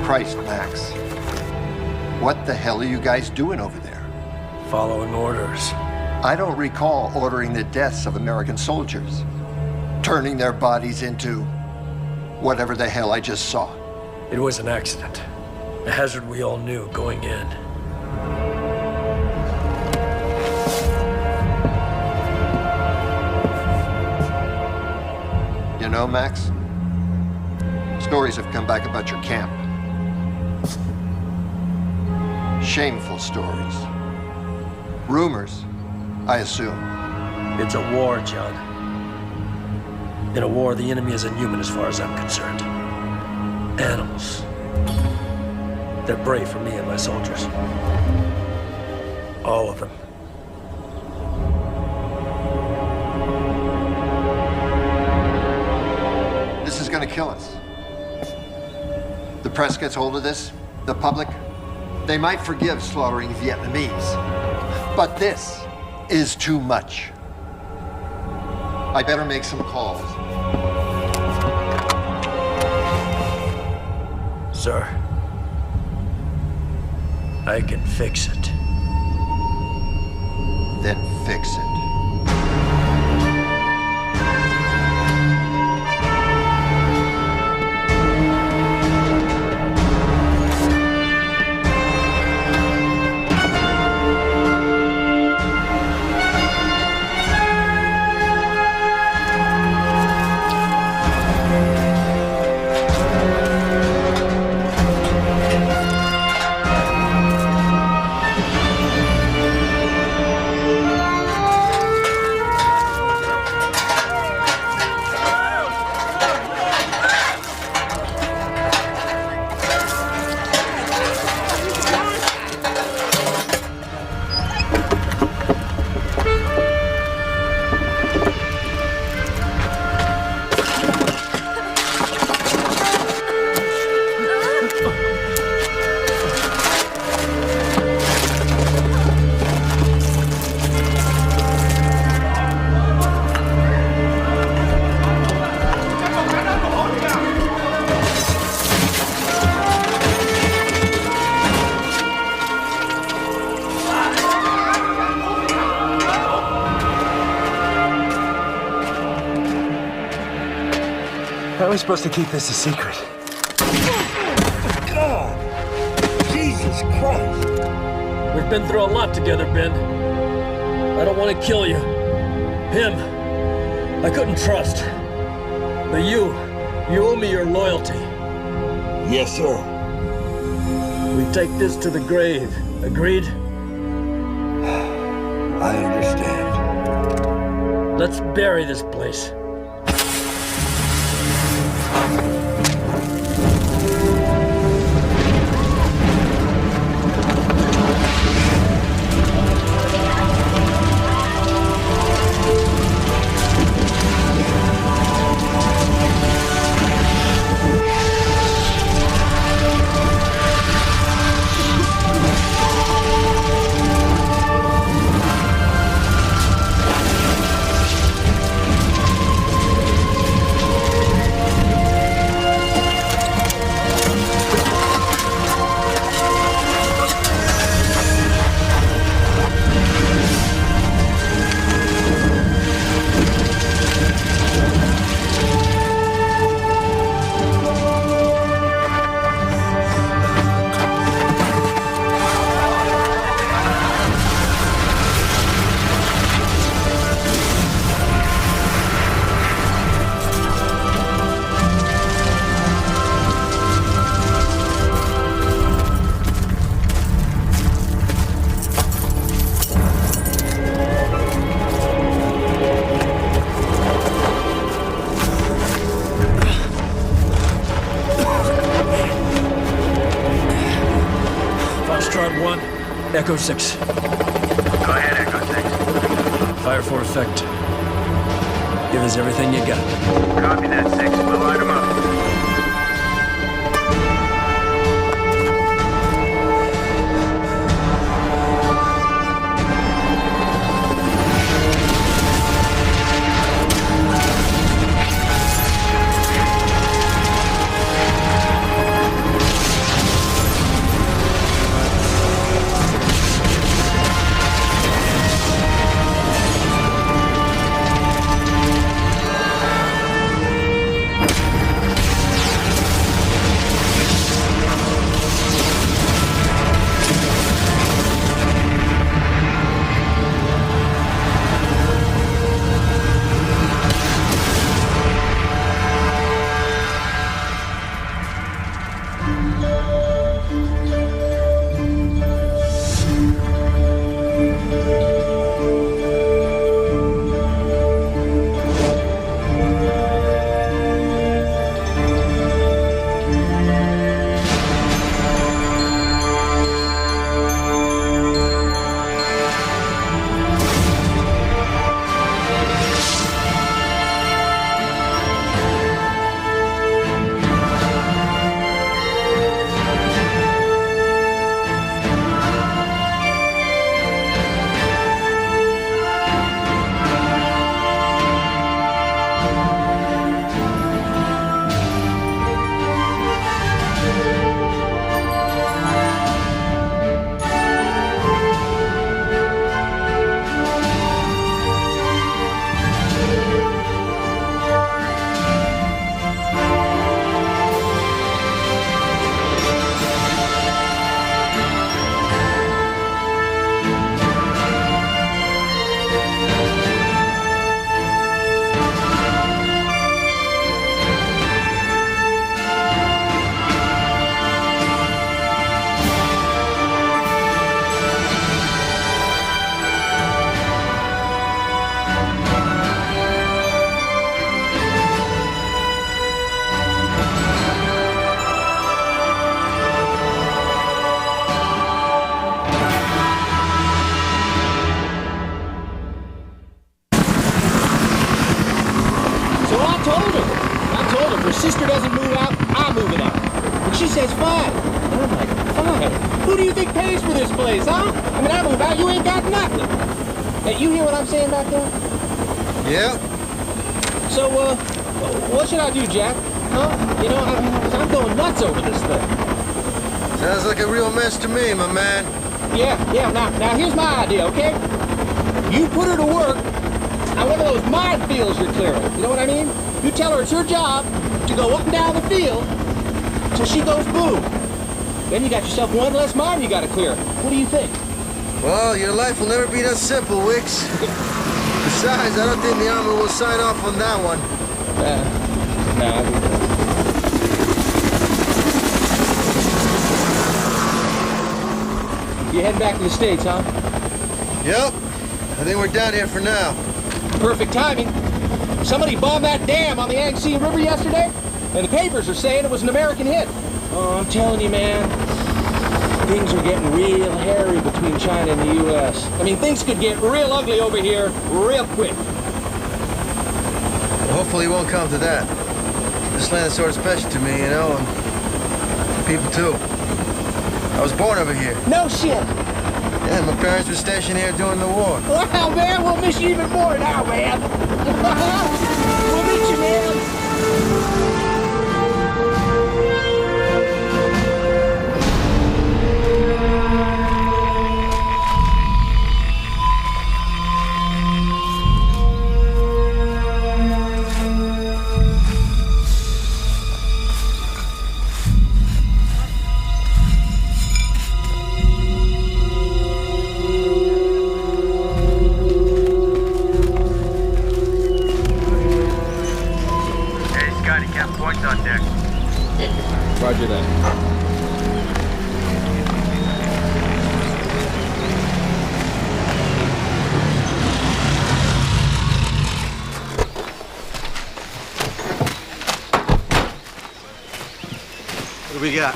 Christ, Max. What the hell are you guys doing over there? Following orders. I don't recall ordering the deaths of American soldiers. Turning their bodies into whatever the hell I just saw. It was an accident. A hazard we all knew going in. You know, Max, stories have come back about your camp. Shameful stories. Rumors, I assume. It's a war, John. In a war, the enemy isn't human as far as I'm concerned. Animals. They're brave for me and my soldiers. All of them. This is gonna kill us. The press gets hold of this, the public, they might forgive slaughtering Vietnamese. But this is too much. I better make some calls. Sir, I can fix it. Then fix it. How are we supposed to keep this a secret? God! Jesus Christ! We've been through a lot together, Ben. I don't want to kill you. Him, I couldn't trust. But you owe me your loyalty. Yes, sir. We take this to the grave. Agreed? I understand. Let's bury this place. Foxtrot 1, Echo 6. Go ahead, Echo 6. Fire for effect. Give us everything you got. Copy that, 6. We'll light them up. sister doesn't move out, I'm moving out. And she says, fine. And I'm like, fine? Who do you think pays for this place, huh? I mean, I move out, you ain't got nothing. Hey, you hear what I'm saying back there? Yeah. So, what should I do, Jack? Huh? You know, I'm going nuts over this thing. Sounds like a real mess to me, my man. Yeah, now here's my idea, okay? You put her to work on one of those minefields you're clearing. You know what I mean? You tell her it's her job to go up and down the field till she goes boom. Then you got yourself one less mine you gotta clear. What do you think? Well, your life will never be that simple, Wicks. Besides, I don't think the Army will sign off on that one. Nah. You heading back to the States, huh? Yep. I think we're down here for now. Perfect timing. Somebody bombed that dam on the Yangtze River yesterday, and the papers are saying it was an American hit. Oh, I'm telling you, man, things are getting real hairy between China and the U.S. I mean, things could get real ugly over here real quick. Well, hopefully it won't come to that. This land is sort of special to me, you know, and people too. I was born over here. No shit. Yeah, my parents were stationed here during the war. Wow, man, we'll miss you even more now, man. We'll miss you, man. Hey, Scotty, Cap Point's on deck. Roger that. What do we got?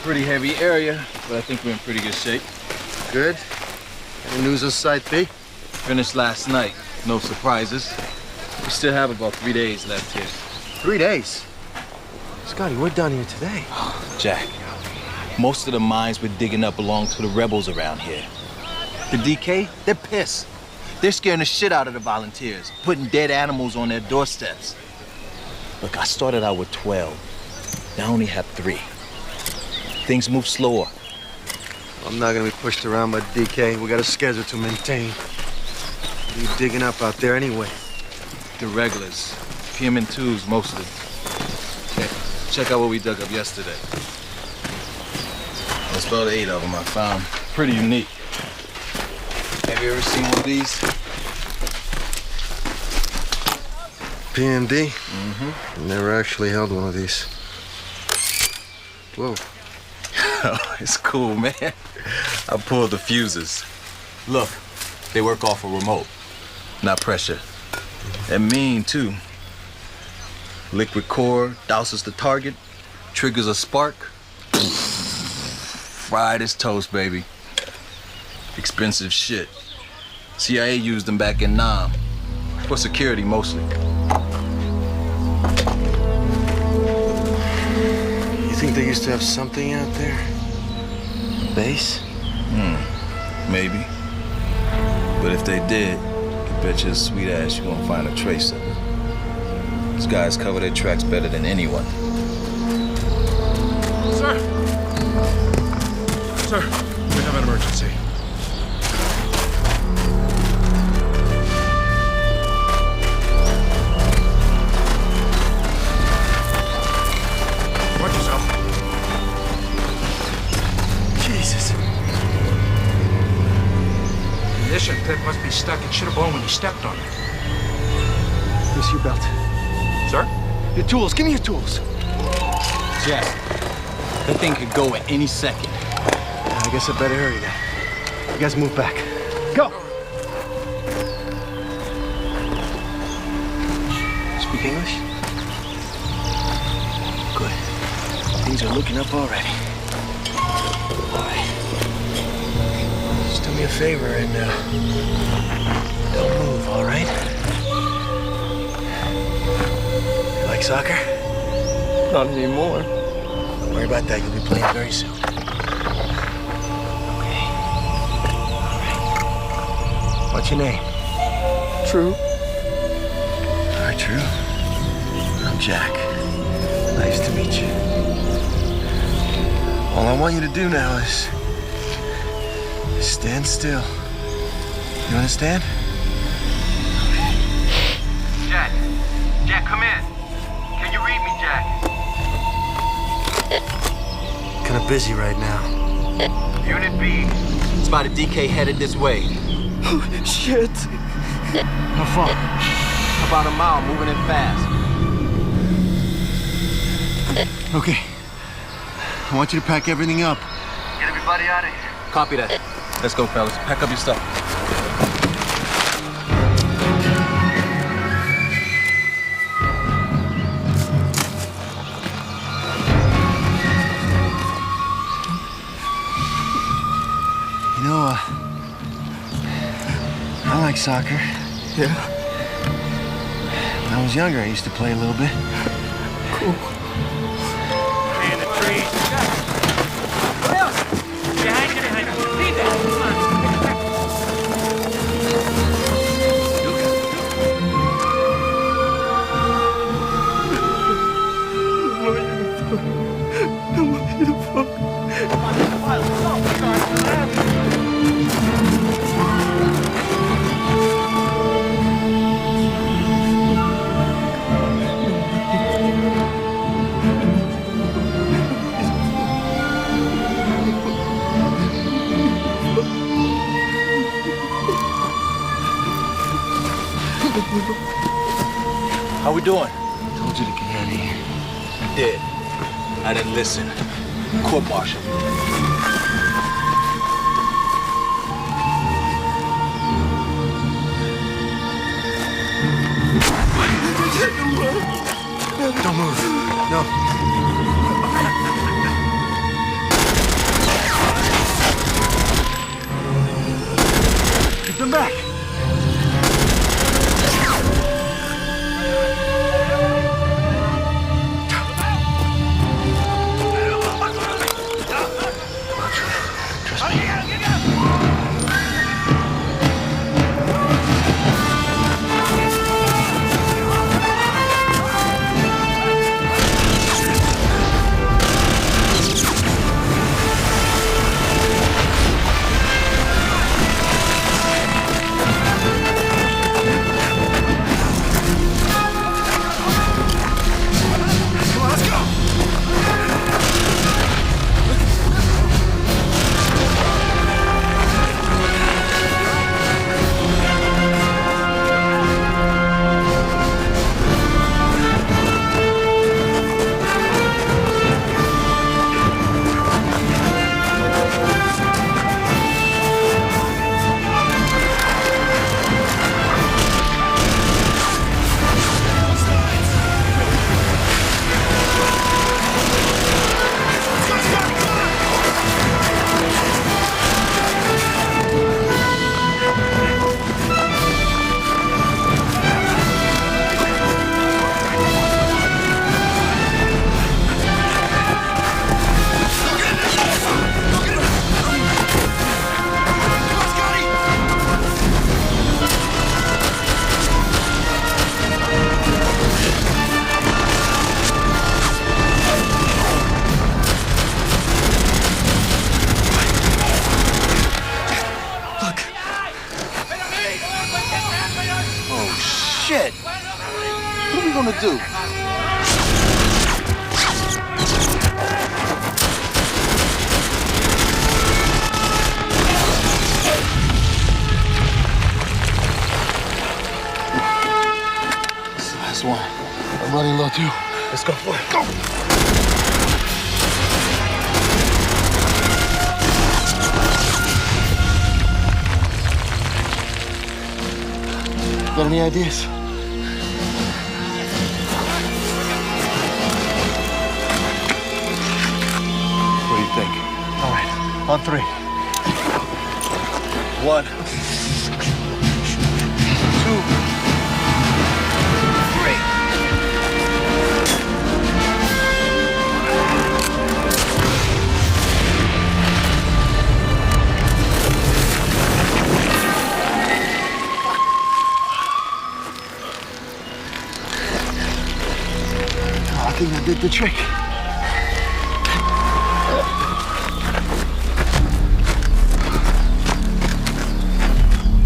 Pretty heavy area, but I think we're in pretty good shape. Good. Any news of Site B? Finished last night, no surprises. We still have about 3 days left here. 3 days. Scotty, we're done here today. Jack, most of the mines we're digging up belong to the rebels around here. The DK, they're pissed. They're scaring the shit out of the volunteers, putting dead animals on their doorsteps. Look, I started out with 12. Now I only have 3. Things move slower. I'm not gonna be pushed around by DK. We got a schedule to maintain. What are you digging up out there anyway? The regulars, PM2s mostly. Check out what we dug up yesterday. There's about 8 of them I found. Pretty unique. Have you ever seen one of these? PMD? Mm-hmm. Never actually held one of these. Whoa. It's cool, man. I pulled the fuses. Look, they work off a remote, not pressure. And mean, too. Liquid core douses the target, triggers a spark. Fried as toast, baby. Expensive shit. CIA used them back in Nam. For security, mostly. You think they used to have something out there? Base? Maybe. But if they did, I bet your sweet ass you won't find a trace of it. These guys cover their tracks better than anyone. Sir! Sir, we have an emergency. Watch yourself. Jesus. Munition pit must be stuck in Shittabone when you stepped on it. Give us your belt. Sir? Your tools. Give me your tools. Jack, that thing could go at any second. I guess I better hurry then. You guys move back. Go! Speak English? Good. Things are looking up already. All right. Just do me a favor and don't move, all right? You like soccer? Not anymore. Don't worry about that. You'll be playing very soon. Okay. All right. What's your name? True. All right, True. I'm Jack. Nice to meet you. All I want you to do now is stand still. You understand? Jack. Jack, come in. Can you read me, Jack? Kind of busy right now. Unit B. Spotted DK headed this way. Shit. How far? About a mile, moving in fast. Okay. I want you to pack everything up. Get everybody out of here. Copy that. Let's go, fellas. Pack up your stuff. You know, I like soccer. Yeah. When I was younger, I used to play a little bit. Cool. In the tree. Behind you. Leave that. Come on. How we doing? Told you to get out of here. You did. I didn't listen. Court martial. Don't move. No. Keep them back. Shit! What are we gonna do? This is the last one. I'm running low too. Let's go for it. Go! Got any ideas? What do you think? All right, on three. 1, 2, 3. think I did the trick.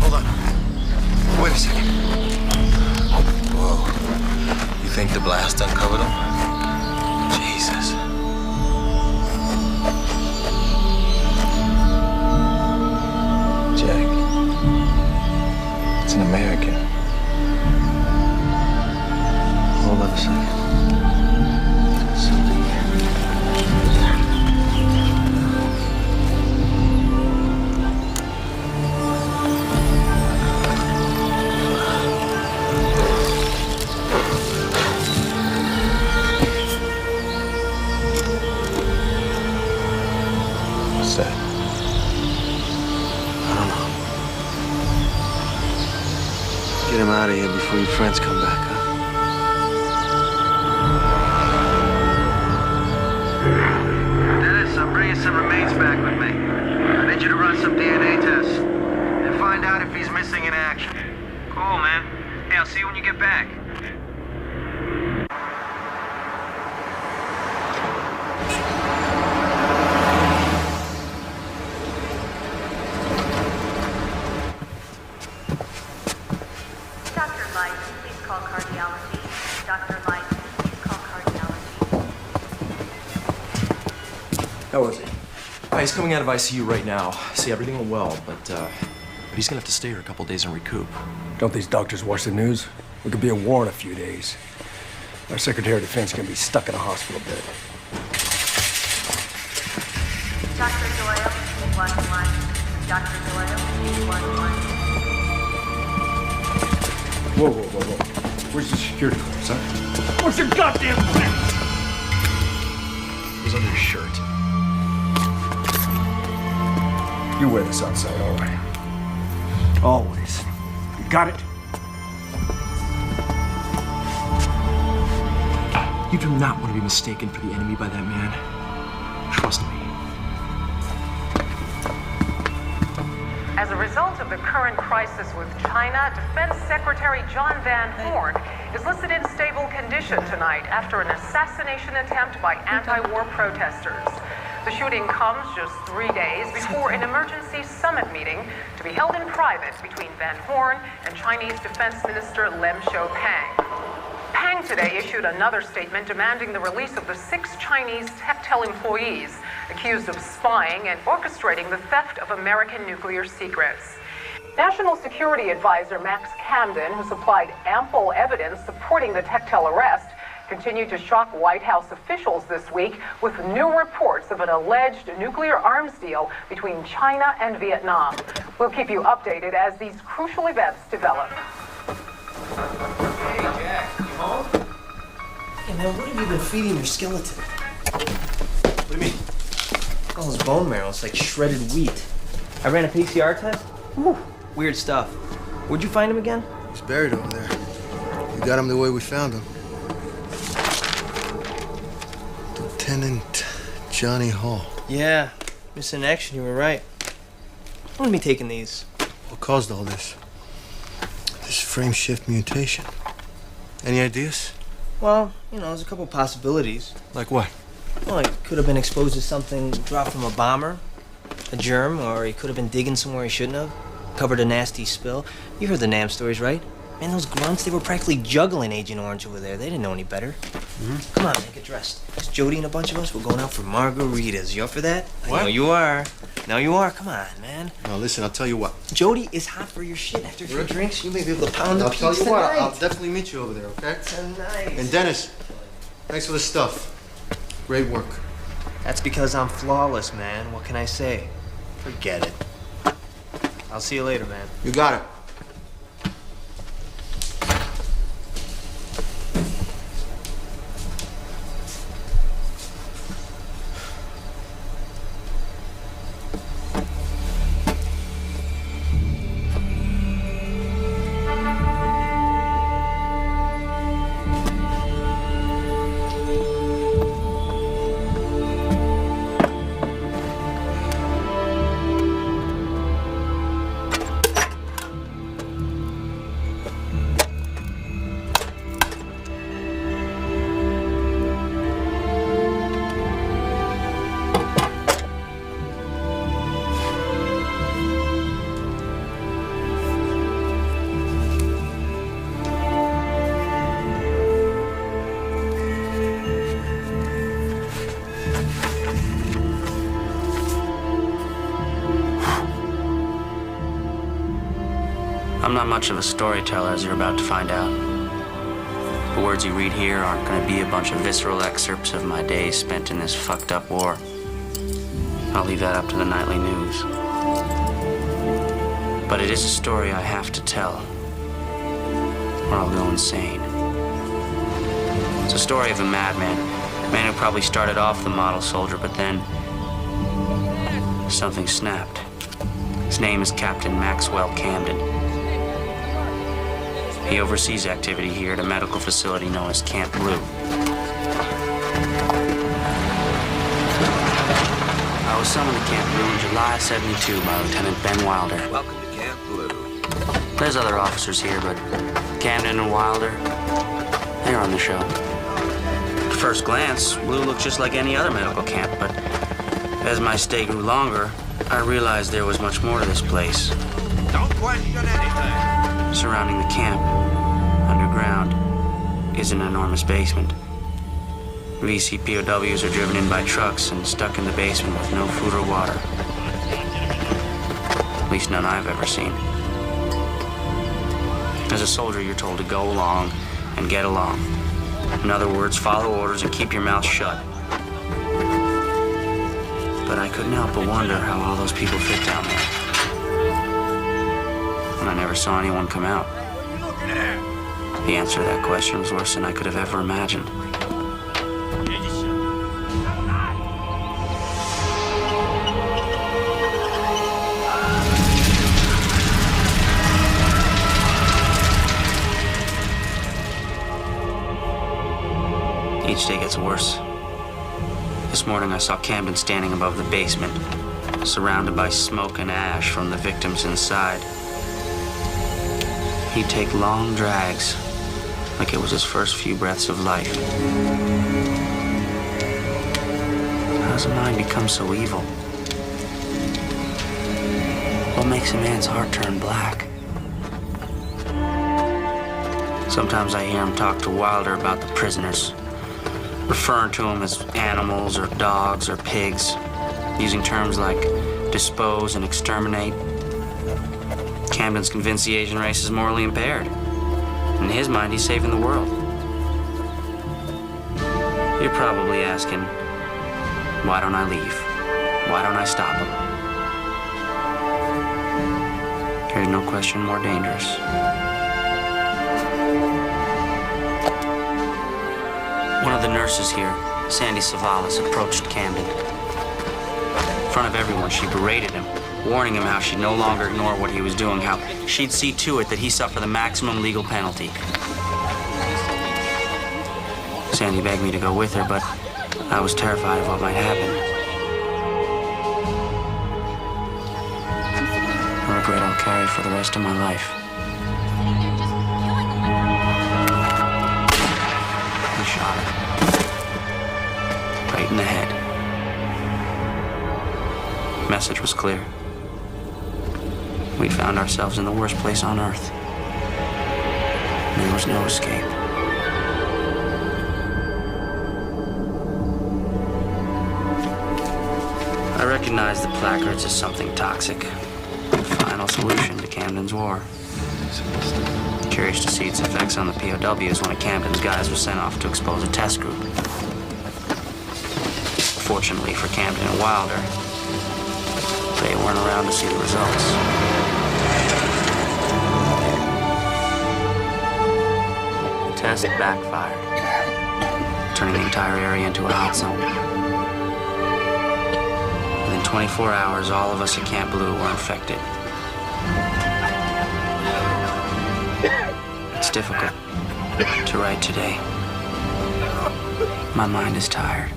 Hold on. Wait a second. Whoa. You think the blast uncovered him? Jesus. Jack. It's an American. Hold on a second. Something here. What's that? I don't know. Get him out of here before your friends come back, huh? Dennis, I'm bringing some remains back with me. I need you to run some DNA tests and find out if he's missing in action. Cool, man. Hey, I'll see you when you get back. Dr. Light, please call cardiology. Dr. Light, please call cardiology. How was he? He's coming out of ICU right now. See, everything went well, but he's gonna have to stay here a couple days and recoup. Don't these doctors watch the news? We could be at war in a few days. Our Secretary of Defense can be stuck in a hospital bed. Dr. Doyle, 1-1. Dr. Doyle, 1-1. Whoa, whoa, whoa, whoa. Where's the security clearance, huh? Where's your goddamn clearance? It was under his shirt. You wear this outside, all right? Always. You got it? You do not want to be mistaken for the enemy by that man. Trust me. As a result of the current crisis with China, Defense Secretary John Van Horn is listed in stable condition tonight after an assassination attempt by anti-war protesters. The shooting comes just 3 days before an emergency summit meeting to be held in private between Van Horn and Chinese Defense Minister Lem Xiaopeng. Pang today issued another statement demanding the release of the 6 Chinese Techtel employees accused of spying and orchestrating the theft of American nuclear secrets. National Security Advisor Max Camden, who supplied ample evidence supporting the Techtel arrest, continued to shock White House officials this week with new reports of an alleged nuclear arms deal between China and Vietnam. We'll keep you updated as these crucial events develop. Hey, Jack, you home? Hey man, what have you been feeding your skeleton? What do you mean? All his bone marrow, it's like shredded wheat. I ran a PCR test. Whew, weird stuff. Where'd you find him again? He's buried over there. You got him the way we found him. Lieutenant Johnny Hall. Yeah, missing in action, you were right. I'm gonna be taking these. What caused all this? This frame shift mutation. Any ideas? Well, you know, there's a couple possibilities. Like what? Well, he could have been exposed to something dropped from a bomber, a germ, or he could have been digging somewhere he shouldn't have, covered a nasty spill. You heard the NAM stories, right? Man, those grunts, they were practically juggling Agent Orange over there. They didn't know any better. Come on, man, get dressed. It's Jody and a bunch of us, we're going out for margaritas. You up for that? What? I know you are. Now you are. Come on, man. Now listen, I'll tell you what. Jody is hot for your shit. After a few drinks, you may be able to pound the I'll piece tell you tonight. what, I'll definitely meet you over there, okay? Tonight. And Dennis, thanks for the stuff. Great work. That's because I'm flawless, man. What can I say? Forget it. I'll see you later, man. You got it. I'm not much of a storyteller, as you're about to find out. The words you read here aren't going to be a bunch of visceral excerpts of my days spent in this fucked up war. I'll leave that up to the nightly news. But it is a story I have to tell, or I'll go insane. It's a story of a madman, a man who probably started off the model soldier, but then something snapped. His name is Captain Maxwell Camden. He oversees activity here at a medical facility known as Camp Blue. I was summoned to Camp Blue in July '72 by Lieutenant Ben Wilder. Welcome to Camp Blue. There's other officers here, but Camden and Wilder, they're on the show. At first glance, Blue looked just like any other medical camp, but as my stay grew longer, I realized there was much more to this place. Don't question anything. Surrounding the camp, underground, is an enormous basement. VC POWs are driven in by trucks and stuck in the basement with no food or water. At least none I've ever seen. As a soldier, you're told to go along and get along. In other words, follow orders and keep your mouth shut. But I couldn't help but wonder how all those people fit down there. And I never saw anyone come out. The answer to that question was worse than I could have ever imagined. Each day gets worse. This morning I saw Camden standing above the basement, surrounded by smoke and ash from the victims inside. He'd take long drags, like it was his first few breaths of life. How does a mind become so evil? What makes a man's heart turn black? Sometimes I hear him talk to Wilder about the prisoners, referring to them as animals or dogs or pigs, using terms like dispose and exterminate. Camden's convinced the Asian race is morally impaired. In his mind, he's saving the world. You're probably asking, why don't I leave? Why don't I stop him? There's no question more dangerous. One of the nurses here, Sandy Savalas, approached Camden. In front of everyone, she berated him, warning him how she'd no longer ignore what he was doing, how she'd see to it that he suffer the maximum legal penalty. Sandy begged me to go with her, but I was terrified of what might happen. A regret I'll carry for the rest of my life. He shot her. Right in the head. Message was clear. We'd found ourselves in the worst place on Earth. There was no escape. I recognized the placards as something toxic. The final solution to Camden's war. Curious to see its effects on the POWs when Camden's guys were sent off to expose a test group. Fortunately for Camden and Wilder, they weren't around to see the results. The test backfired, turning the entire area into a hot zone. Within 24 hours, all of us at Camp Blue were infected. It's difficult to write today. My mind is tired.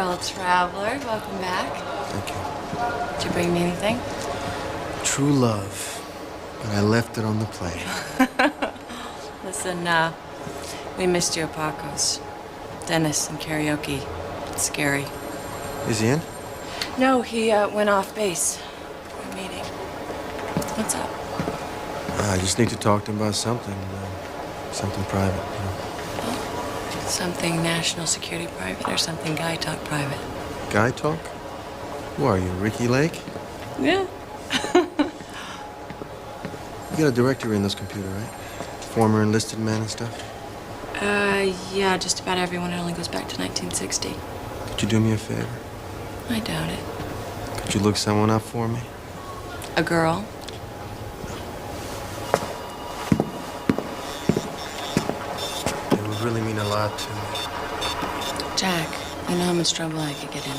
old traveler. Welcome back. Thank you. Did you bring me anything? True love. But I left it on the plane. Listen, we missed you at Paco's. Dennis and karaoke. It's scary. Is he in? No, he went off base for a meeting. What's up? I just need to talk to him about something. Something private. Something national security private or something guy talk private? Guy talk? Who are you, Ricky Lake? Yeah. You got a directory in this computer, right? Former enlisted men and stuff? Yeah, just about everyone. It only goes back to 1960. Could you do me a favor? I doubt it. Could you look someone up for me? A girl? It would really mean a lot to me. Jack, I know how much trouble I could get in.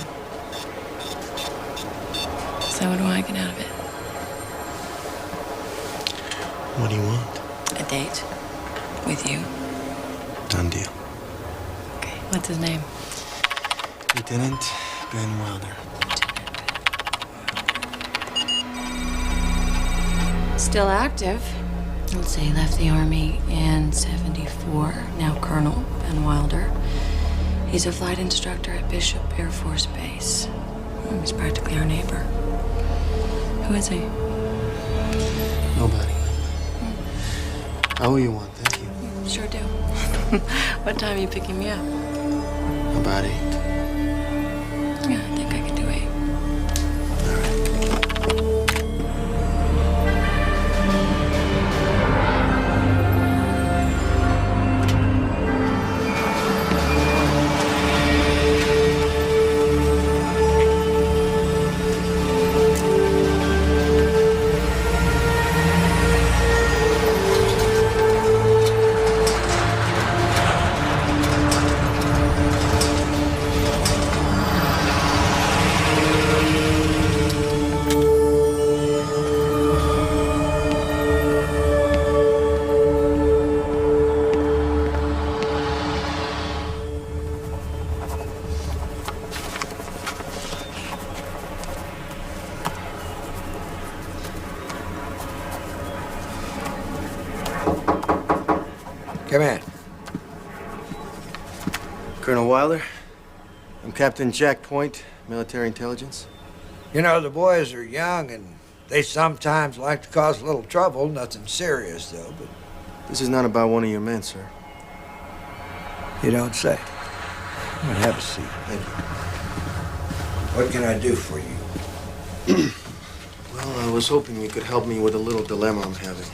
So what do I get out of it? What do you want? A date. With you. Done deal. Okay, what's his name? Lieutenant Ben Wilder. Still active. Let's say he left the Army in '74. Now Colonel Ben Wilder. He's a flight instructor at Bishop Air Force Base. He's practically our neighbor. Who is he? Nobody. I owe you one, thank you. Sure do. What time are you picking me up? About 8. Yeah, I think I can do 8. Come in. Colonel Wilder, I'm Captain Jack Point, military intelligence. You know, the boys are young and they sometimes like to cause a little trouble. Nothing serious, though, but... This is not about one of your men, sir. You don't say. Come on, have a seat. Thank you. What can I do for you? Well, I was hoping you could help me with a little dilemma I'm having.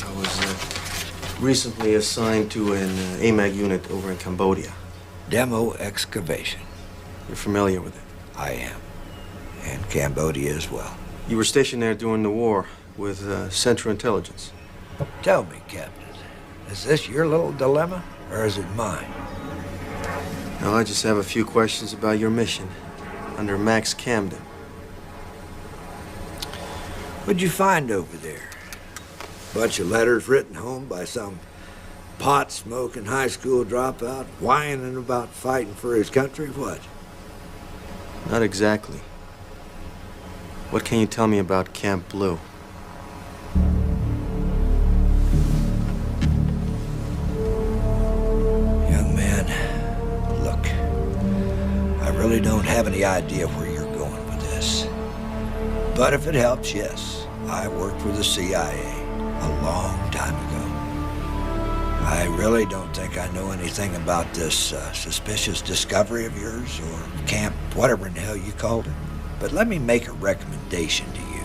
I was recently assigned to an AMAG unit over in Cambodia. Demo excavation. You're familiar with it? I am. And Cambodia as well. You were stationed there during the war with Central Intelligence. Tell me, Captain, is this your little dilemma, or is it mine? No, I just have a few questions about your mission under Max Camden. What'd you find over there? Bunch of letters written home by some pot-smoking high school dropout, whining about fighting for his country? What? Not exactly. What can you tell me about Camp Blue? Young man, look, I really don't have any idea where you're going with this. But if it helps, yes, I worked with the CIA a long time ago. I really don't think I know anything about this suspicious discovery of yours, or Camp whatever in the hell you called it. But let me make a recommendation to you.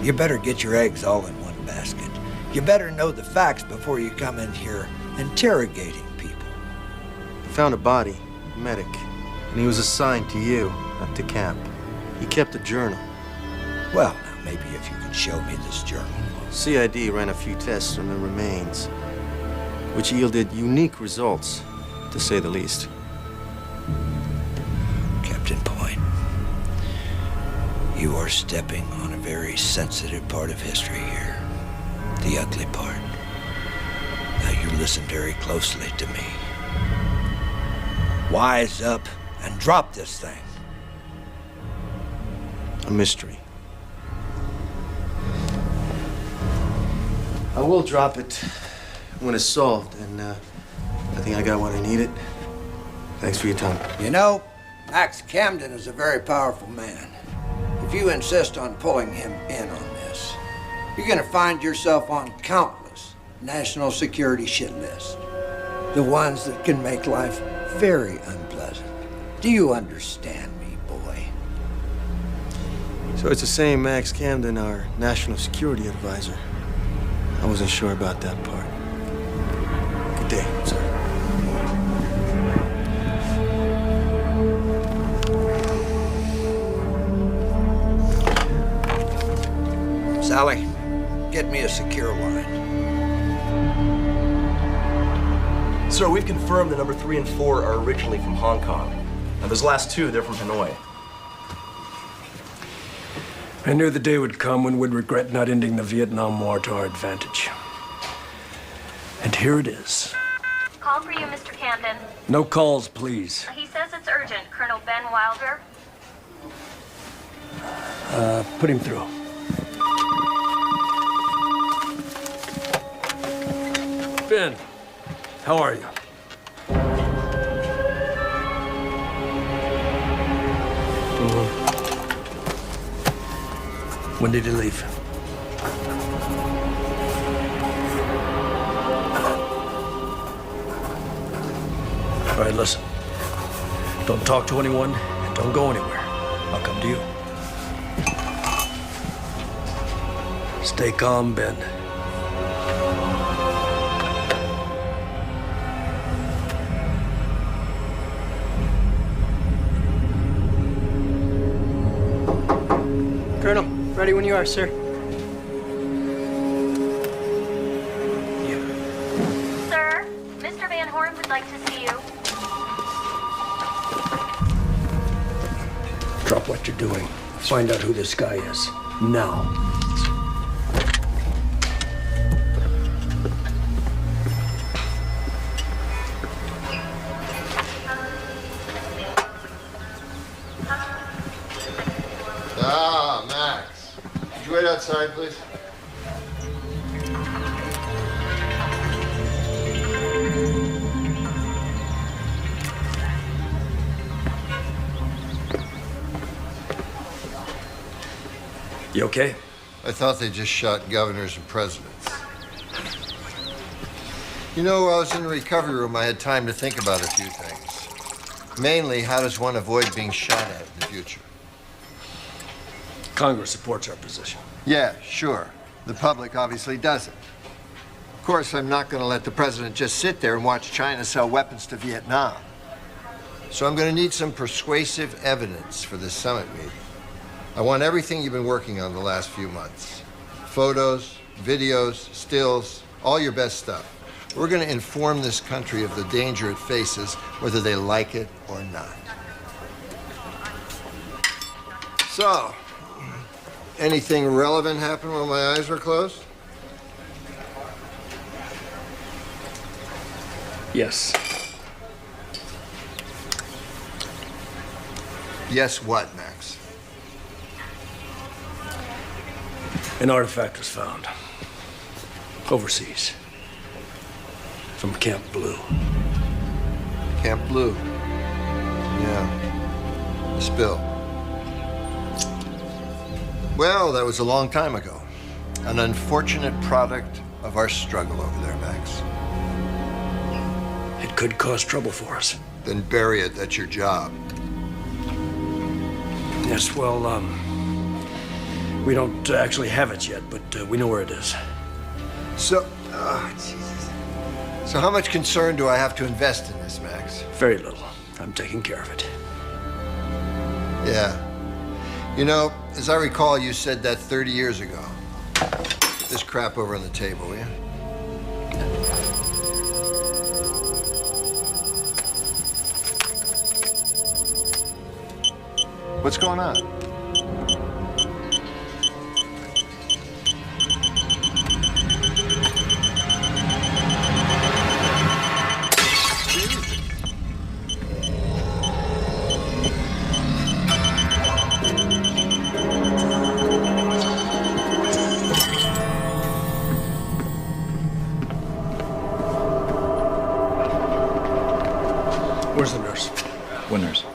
You better get your eggs all in one basket. You better know the facts before you come in here interrogating people. I found a body, a medic, and he was assigned to you, not to camp. He kept a journal. Well, now, maybe if you could show me this journal. CID ran a few tests on the remains, which yielded unique results, to say the least. Captain Point, you are stepping on a very sensitive part of history here. The ugly part. Now you listen very closely to me. Wise up and drop this thing. A mystery. I will drop it when it's solved, and I think I got what I needed. Thanks for your time. You know, Max Camden is a very powerful man. If you insist on pulling him in on this, you're gonna find yourself on countless national security shit lists. The ones that can make life very unpleasant. Do you understand me, boy? So it's the same Max Camden, our national security advisor. I wasn't sure about that part. Good day, sir. Sally, get me a secure line. Sir, we've confirmed that number 3 and 4 are originally from Hong Kong. Now, those last 2, they're from Hanoi. I knew the day would come when we'd regret not ending the Vietnam War to our advantage. And here it is. Call for you, Mr. Camden. No calls, please. He says it's urgent, Colonel Ben Wilder. Put him through. Ben, how are you? When did he leave? All right, listen. Don't talk to anyone and don't go anywhere. I'll come to you. Stay calm, Ben. Colonel, ready when you are, sir. Sir, Mr. Van Horn would like to see you. Drop what you're doing. Find out who this guy is. Now. Ah, Max. Could you wait outside, please? You okay? I thought they just shot governors and presidents. You know, while I was in the recovery room, I had time to think about a few things. Mainly, how does one avoid being shot at in the future? Congress supports our position. Yeah, sure. The public obviously doesn't. Of course, I'm not going to let the president just sit there and watch China sell weapons to Vietnam. So I'm going to need some persuasive evidence for this summit meeting. I want everything you've been working on the last few months. Photos, videos, stills, all your best stuff. We're going to inform this country of the danger it faces, whether they like it or not. So, anything relevant happen while my eyes were closed? Yes. Yes, what, Max? An artifact was found. Overseas. From Camp Blue. Camp Blue. Yeah. Spill. Well, that was a long time ago. An unfortunate product of our struggle over there, Max. It could cause trouble for us. Then bury it. That's your job. Yes, well, we don't actually have it yet, but we know where it is. So, Jesus. So how much concern do I have to invest in this, Max? Very little. I'm taking care of it. Yeah. You know, as I recall, you said that 30 years ago. Put this crap over on the table, will you? What's going on?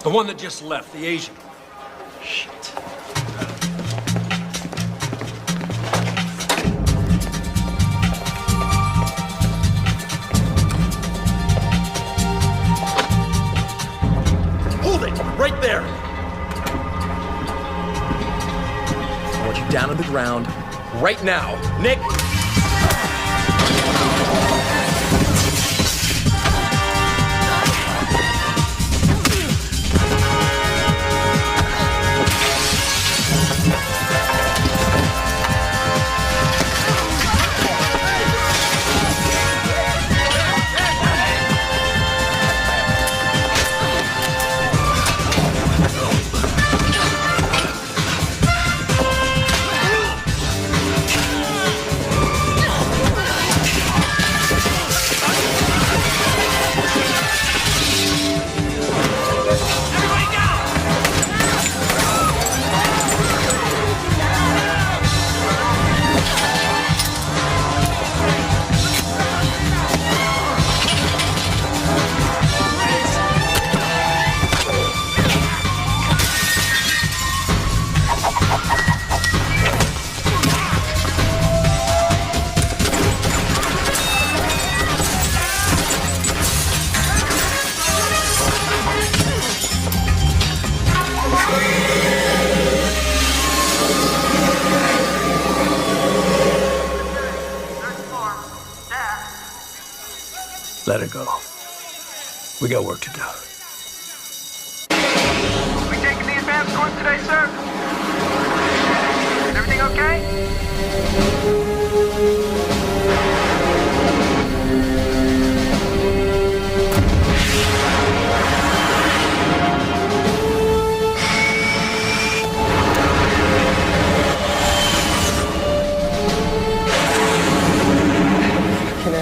The one that just left, the Asian. Shit. Hold it! Right there! I want you down on the ground right now. Nick! Let her go. We got work to do. We taking the advance course today, sir? Is everything okay? Can I?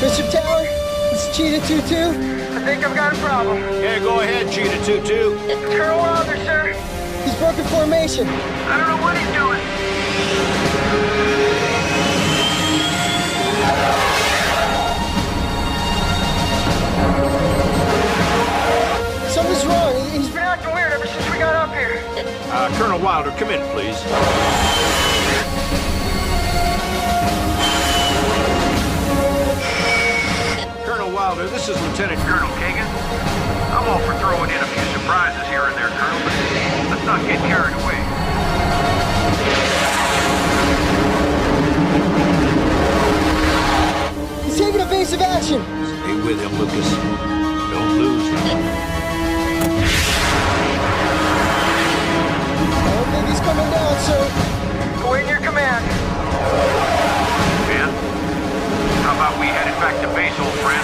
Bishop Tower? It's Cheetah 2-2? I think I've got a problem. Yeah, go ahead, Cheetah 2-2. It's Colonel Wilder, sir. He's broken formation. I don't know what he's doing. Something's wrong. He's been acting weird ever since we got up here. Colonel Wilder, come in, please. Colonel Wilder, this is Lieutenant Colonel Kagan. I'm all for throwing in a few surprises here and there, Colonel, but let's not get carried away. He's taking evasive action. Stay with him, Lucas. Don't lose him. I don't think he's coming down, sir. Go in your command. Ben, how about we headed back to base, old friend?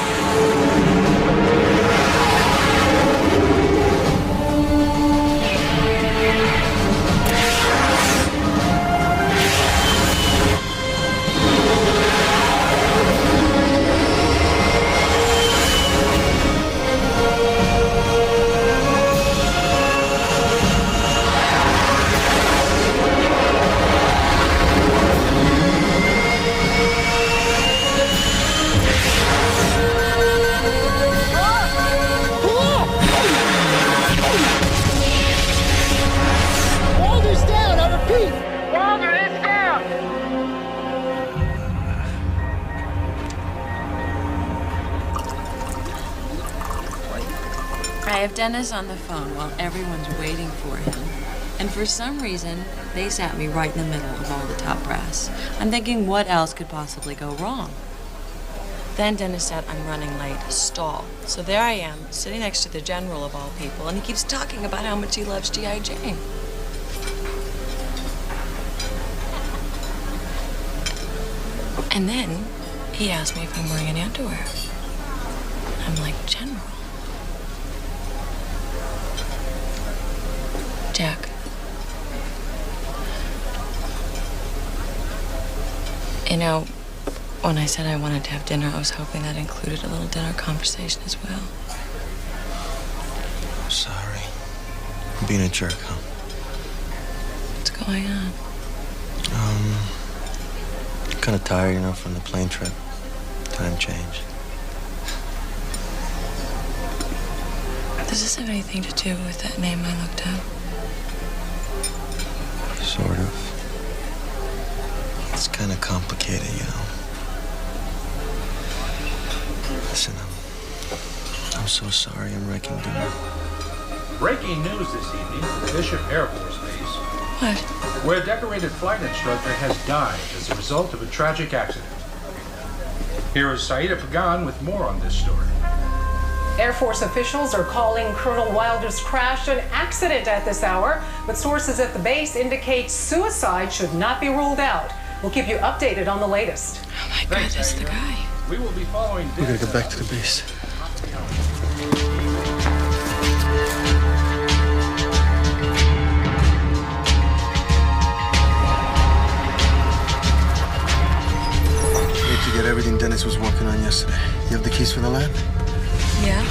Wilder's down, I repeat. Wilder, it's down. I have Dennis on the phone while everyone's waiting for him. And for some reason, they sat me right in the middle of all the top brass. I'm thinking, what else could possibly go wrong? Then Dennis said, I'm running late. Stall. So there I am, sitting next to the general of all people, and he keeps talking about how much he loves G.I. Jane. And then he asked me if I'm wearing any underwear. I'm like, General. Jack. You know, when I said I wanted to have dinner, I was hoping that included a little dinner conversation as well. Sorry. I'm being a jerk, huh? What's going on? Kind of tired, you know, from the plane trip. Time change. Does this have anything to do with that name I looked up? Sort of. It's kind of complicated, you know. Listen, I'm so sorry I'm wrecking dinner. Breaking news this evening from Bishop Air Force Base. What? Where a decorated flight instructor has died as a result of a tragic accident. Here is Saida Pagan with more on this story. Air Force officials are calling Colonel Wilder's crash an accident at this hour, but sources at the base indicate suicide should not be ruled out. We'll keep you updated on the latest. Oh my God, that's the guy. We will be following. We gotta get back to the base. Need to get everything Dennis was working on yesterday. You have the keys for the lab? Yeah?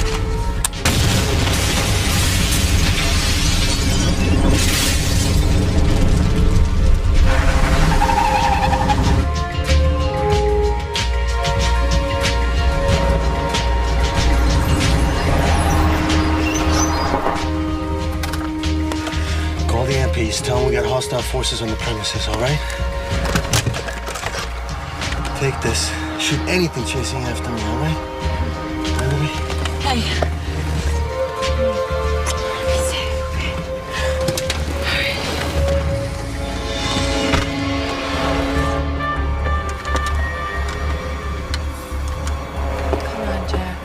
Call the MPs. Tell them we got hostile forces on the premises, all right? Take this. Shoot anything chasing after me, all right? Hey. Come on, Jack.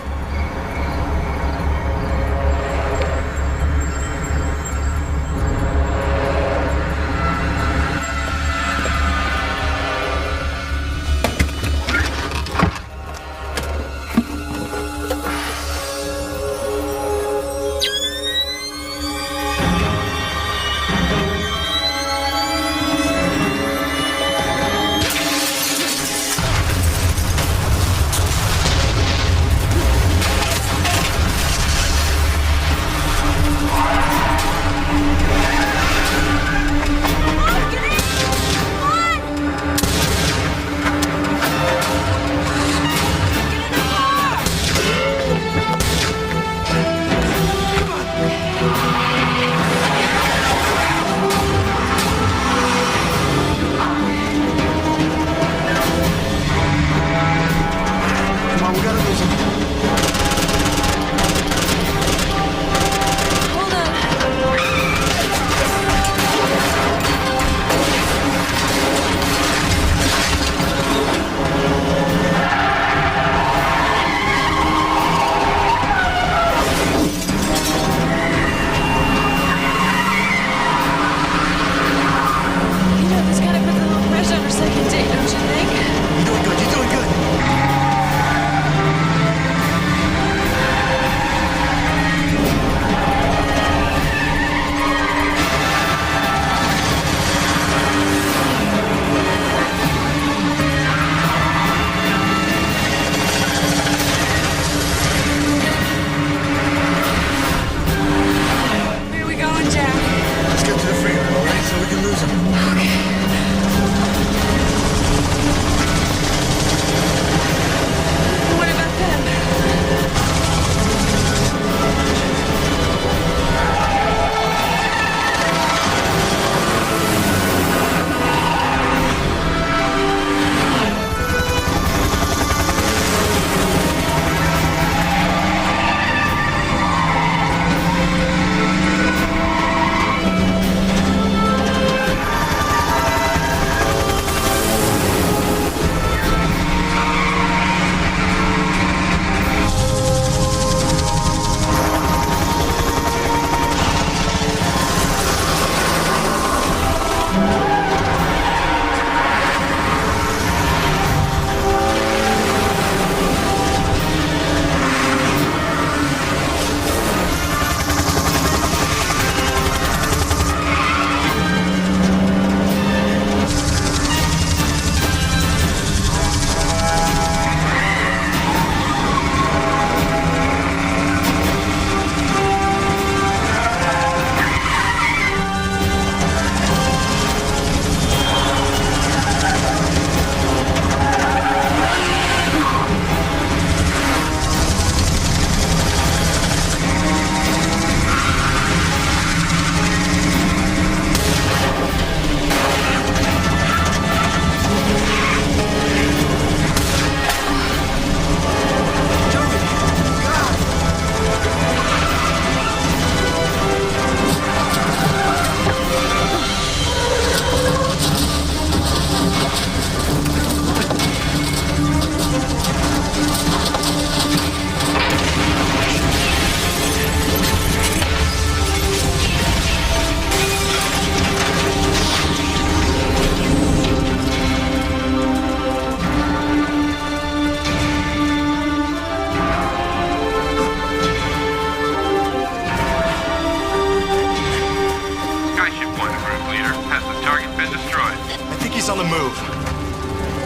move.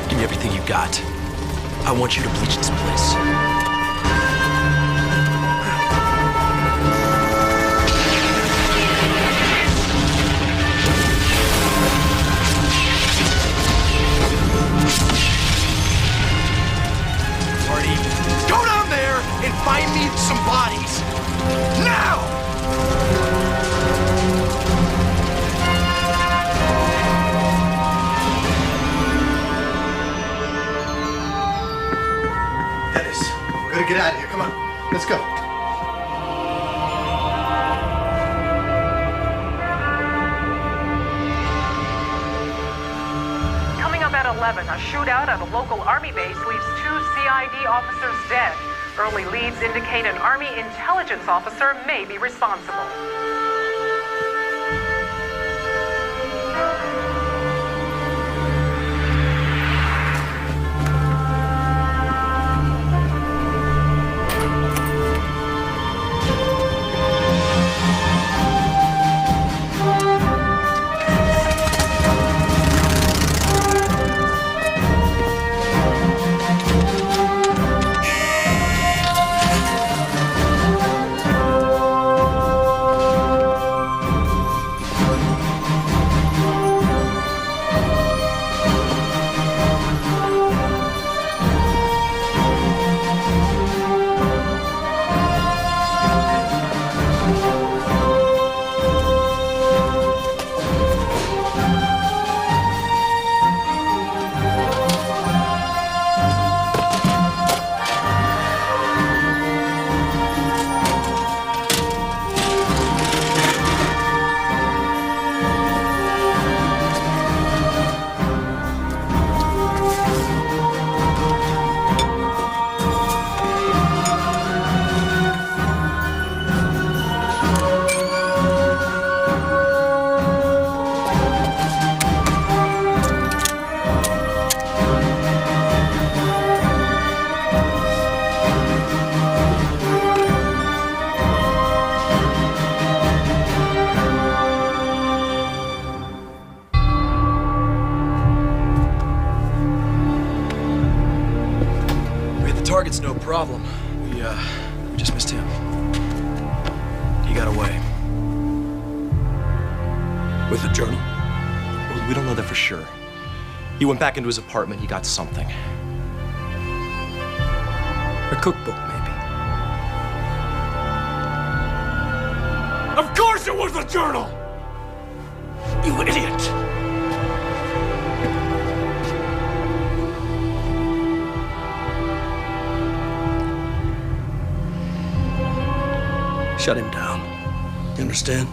Give me everything you got. I want you to bleach this place. Marty, go down there and find me some bodies. Now! Gotta get out of here. Come on. Let's go. Coming up at 11, a shootout at a local Army base leaves 2 CID officers dead. Early leads indicate an Army intelligence officer may be responsible. Target's no problem. We just missed him. He got away. With the journal? Well, we don't know that for sure. He went back into his apartment. He got something. A cookbook, maybe. Of course it was the journal! You idiot! Shut him down. You understand?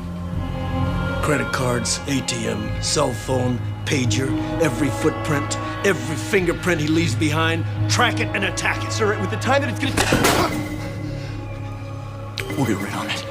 Credit cards, ATM, cell phone, pager, every footprint, every fingerprint he leaves behind, track it and attack it. Sir, with the time that it's gonna... We'll get right on it.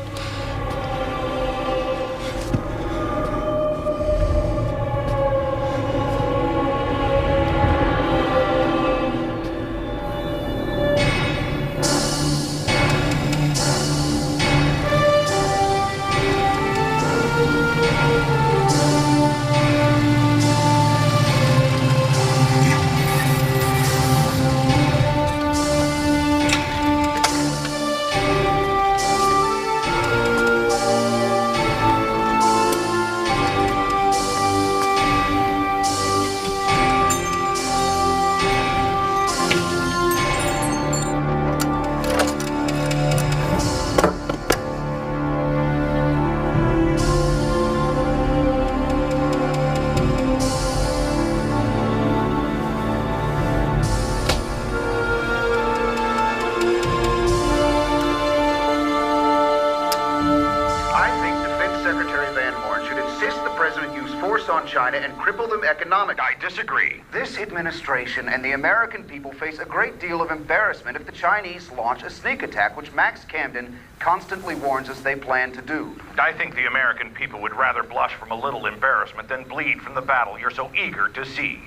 China and cripple them economically. I disagree. This administration and the American people face a great deal of embarrassment if the Chinese launch a sneak attack, which Max Camden constantly warns us they plan to do. I think the American people would rather blush from a little embarrassment than bleed from the battle you're so eager to see.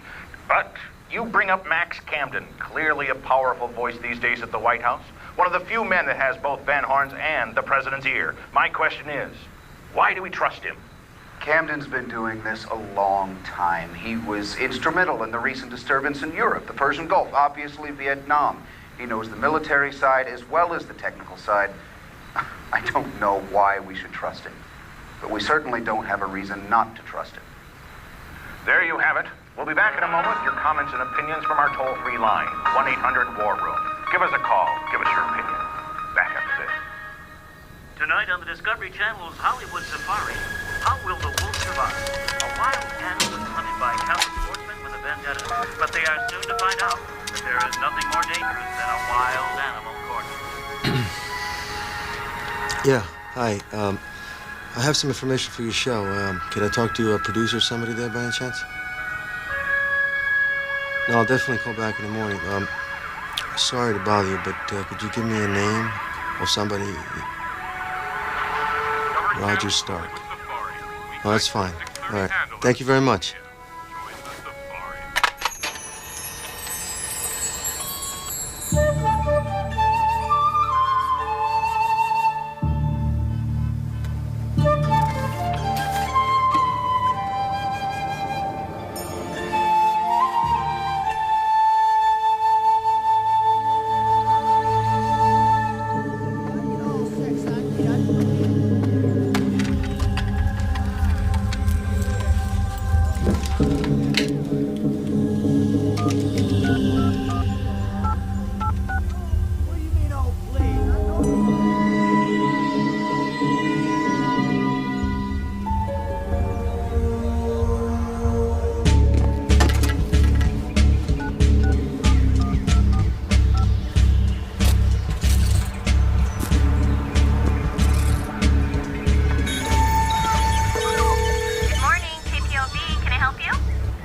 But you bring up Max Camden, clearly a powerful voice these days at the White House. One of the few men that has both Van Horn's and the president's ear. My question is, why do we trust him? Camden's been doing this a long time. He was instrumental in the recent disturbance in Europe, the Persian Gulf, obviously Vietnam. He knows the military side as well as the technical side. I don't know why we should trust him, but we certainly don't have a reason not to trust him. There you have it. We'll be back in a moment with your comments and opinions from our toll-free line, 1-800-WAR-ROOM. Give us a call. Give us your opinion. Back after this. Tonight on the Discovery Channel's Hollywood Safari, how will the wolf survive? A wild animal is hunted by countless sportsmen with a vendetta, but they are soon to find out that there is nothing more dangerous than a wild animal cornered. Yeah, hi. I have some information for your show. Could I talk to a producer or somebody there by any chance? No, I'll definitely call back in the morning. Sorry to bother you, but could you give me a name or somebody? Roger Stark. Oh, that's fine. All right. Thank you very much.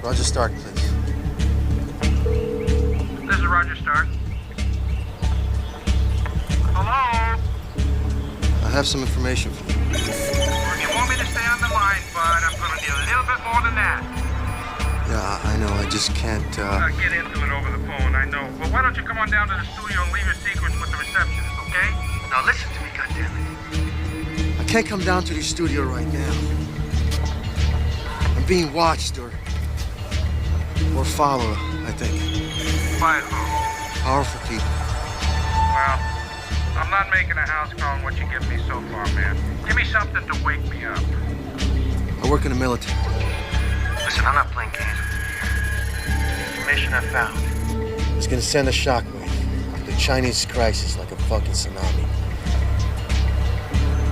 Roger Stark, please. This is Roger Stark. Hello? I have some information for you. You want me to stay on the line, bud? I'm going to need a little bit more than that. Yeah, I know. I just can't, Get into it over the phone, I know. But why don't you come on down to the studio and leave your secrets with the receptionist, okay? Now listen to me, goddammit. I can't come down to the studio right now. I'm being watched or followed, I think. By who? Powerful people. Well, I'm not making a house call on what you give me so far, man. Give me something to wake me up. I work in the military. Listen, I'm not playing games with you. The information I found. It's gonna send a shockwave. The Chinese crisis like a fucking tsunami.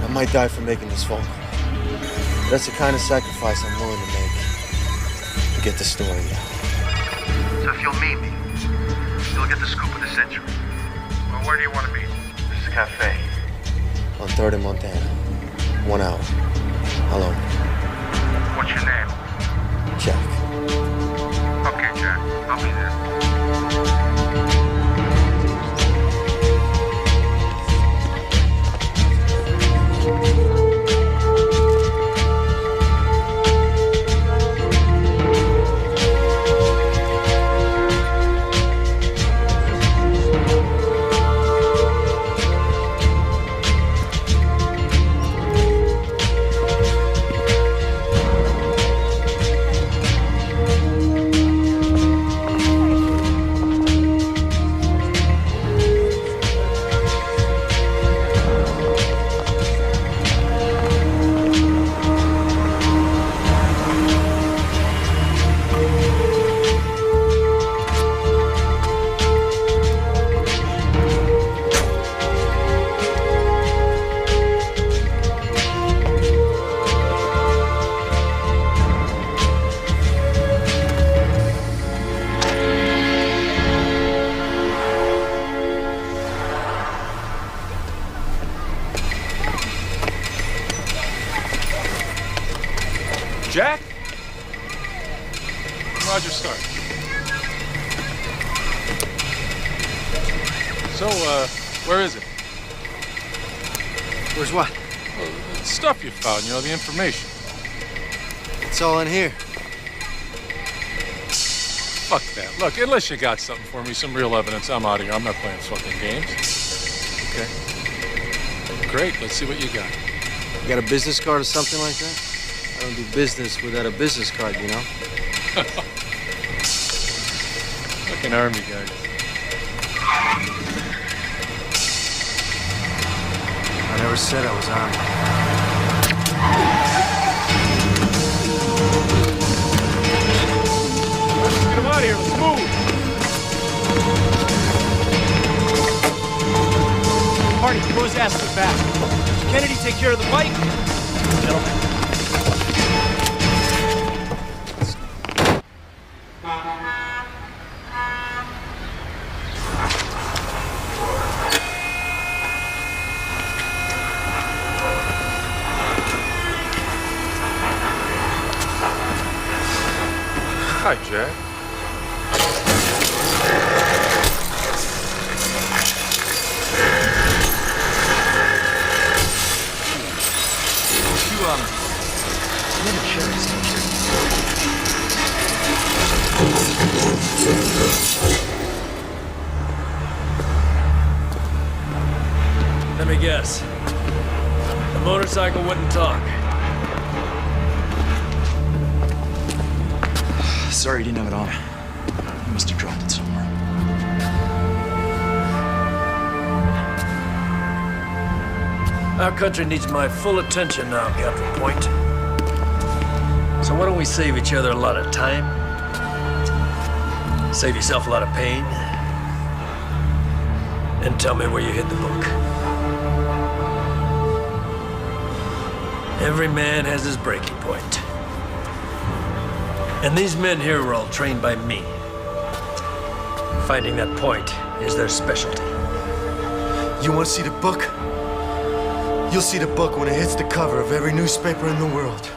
I might die for making this phone call. That's the kind of sacrifice I'm willing to make to get the story out. So if you'll meet me, you'll get the scoop of the century. Well, where do you want to meet? This is a cafe. On 3rd and Montana. 1 hour. Hello. What's your name? Jack. Okay, Jack. I'll be there. Jack? I'm Roger Stark. So, where is it? Where's what? Well, the stuff you found, you know, the information. It's all in here. Fuck that. Look, unless you got something for me, some real evidence, I'm out of here. I'm not playing fucking games. Okay. Great, let's see what you got. You got a business card or something like that? I don't do business without a business card, you know? Fucking army guys. I never said I was armed. Get him out of here. Let's move. Marty, throw his ass to the back. Kennedy, take care of the bike. Gentlemen. Hi, Jack. You have a cherry station. Let me guess. The motorcycle wouldn't talk. Sorry you didn't have it on. You must have dropped it somewhere. Our country needs my full attention now, Captain Point. So why don't we save each other a lot of time? Save yourself a lot of pain? And tell me where you hid the book. Every man has his breaking point. And these men here were all trained by me. Finding that point is their specialty. You want to see the book? You'll see the book when it hits the cover of every newspaper in the world.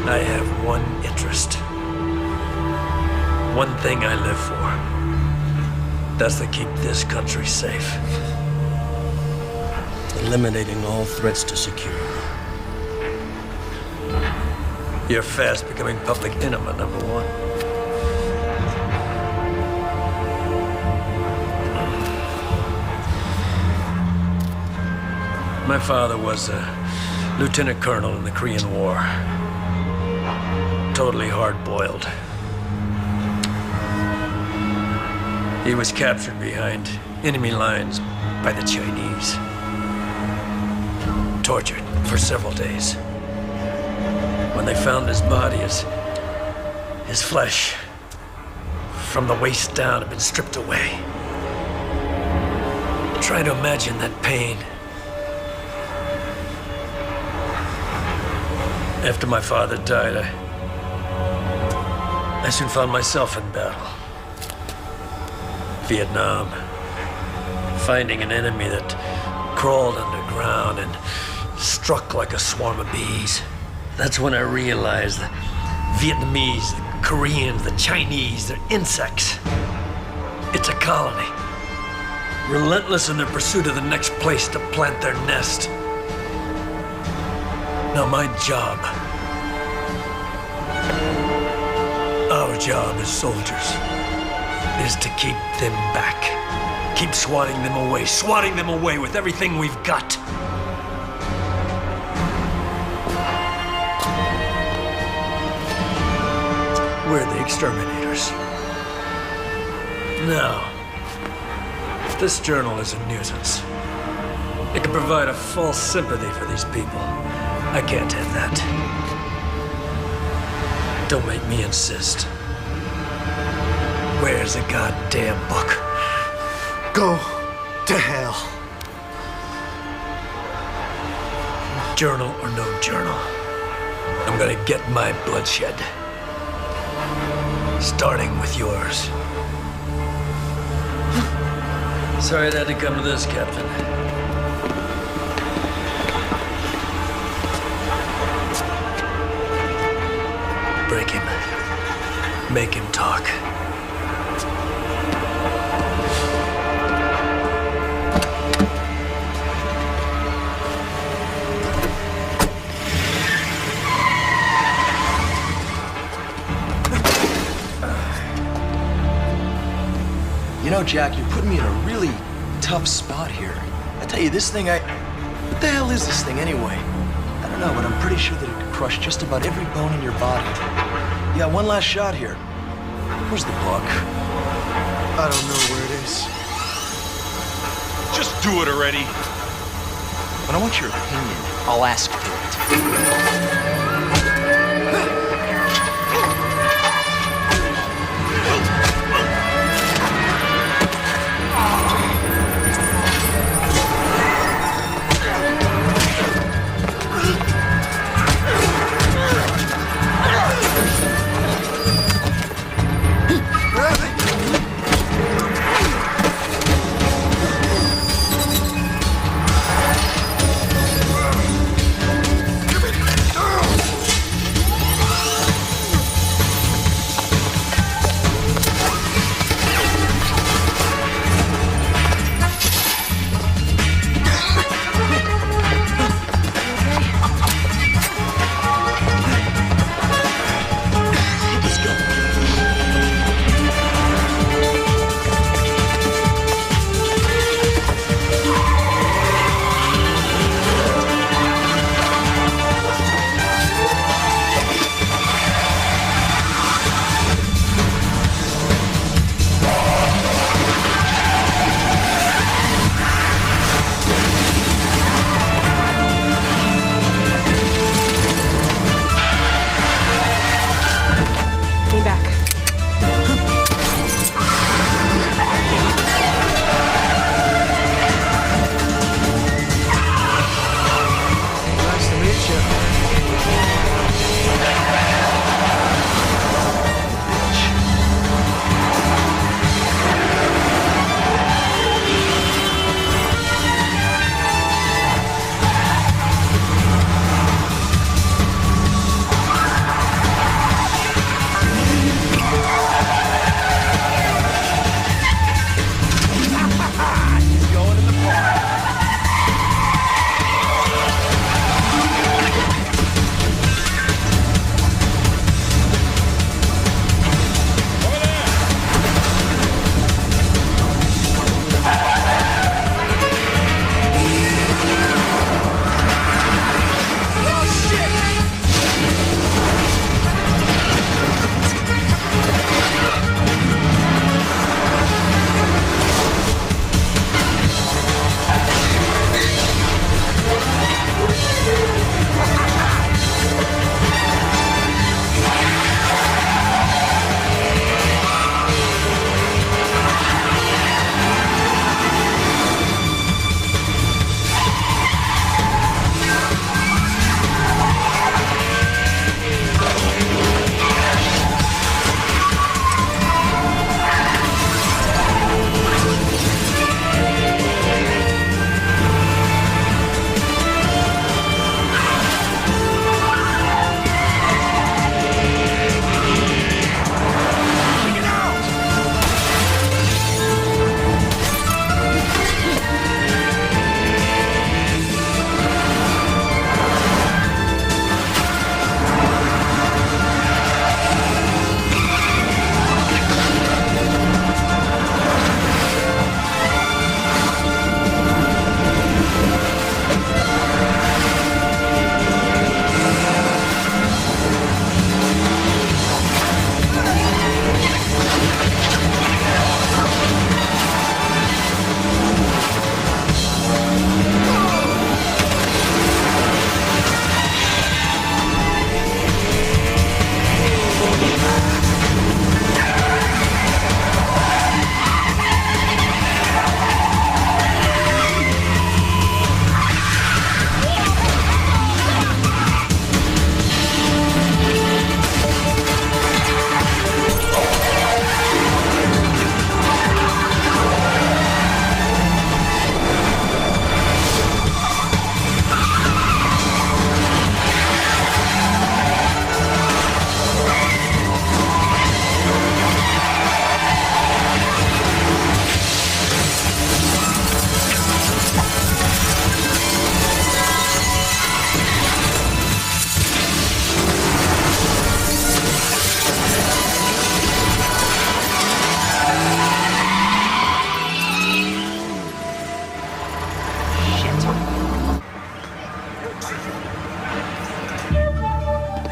I have one interest. One thing I live for. That's to keep this country safe. Eliminating all threats to security. You're fast becoming public enema number one. My father was a lieutenant colonel in the Korean War. Totally hard-boiled. He was captured behind enemy lines by the Chinese. Tortured for several days. When they found his body, his flesh from the waist down had been stripped away. Try to imagine that pain. After my father died, I soon found myself in battle. Vietnam. Finding an enemy that crawled underground and struck like a swarm of bees. That's when I realized the Vietnamese, the Koreans, the Chinese, they're insects. It's a colony. Relentless in their pursuit of the next place to plant their nest. Now my job, our job as soldiers, is to keep them back. Keep swatting them away with everything we've got. We're the exterminators. Now, this journal is a nuisance. It can provide a false sympathy for these people. I can't have that. Don't make me insist. Where's the goddamn book? Go to hell. Journal or no journal, I'm gonna get my bloodshed. Starting with yours. Sorry it had to come to this, Captain. Break him. Make him talk. You know, Jack, you're putting me in a really tough spot here. I tell you, this thing, what the hell is this thing anyway? I don't know, but I'm pretty sure that it could crush just about every bone in your body. Yeah, one last shot here. Where's the book? I don't know where it is. Just do it already. When I want your opinion, I'll ask for it. Come in.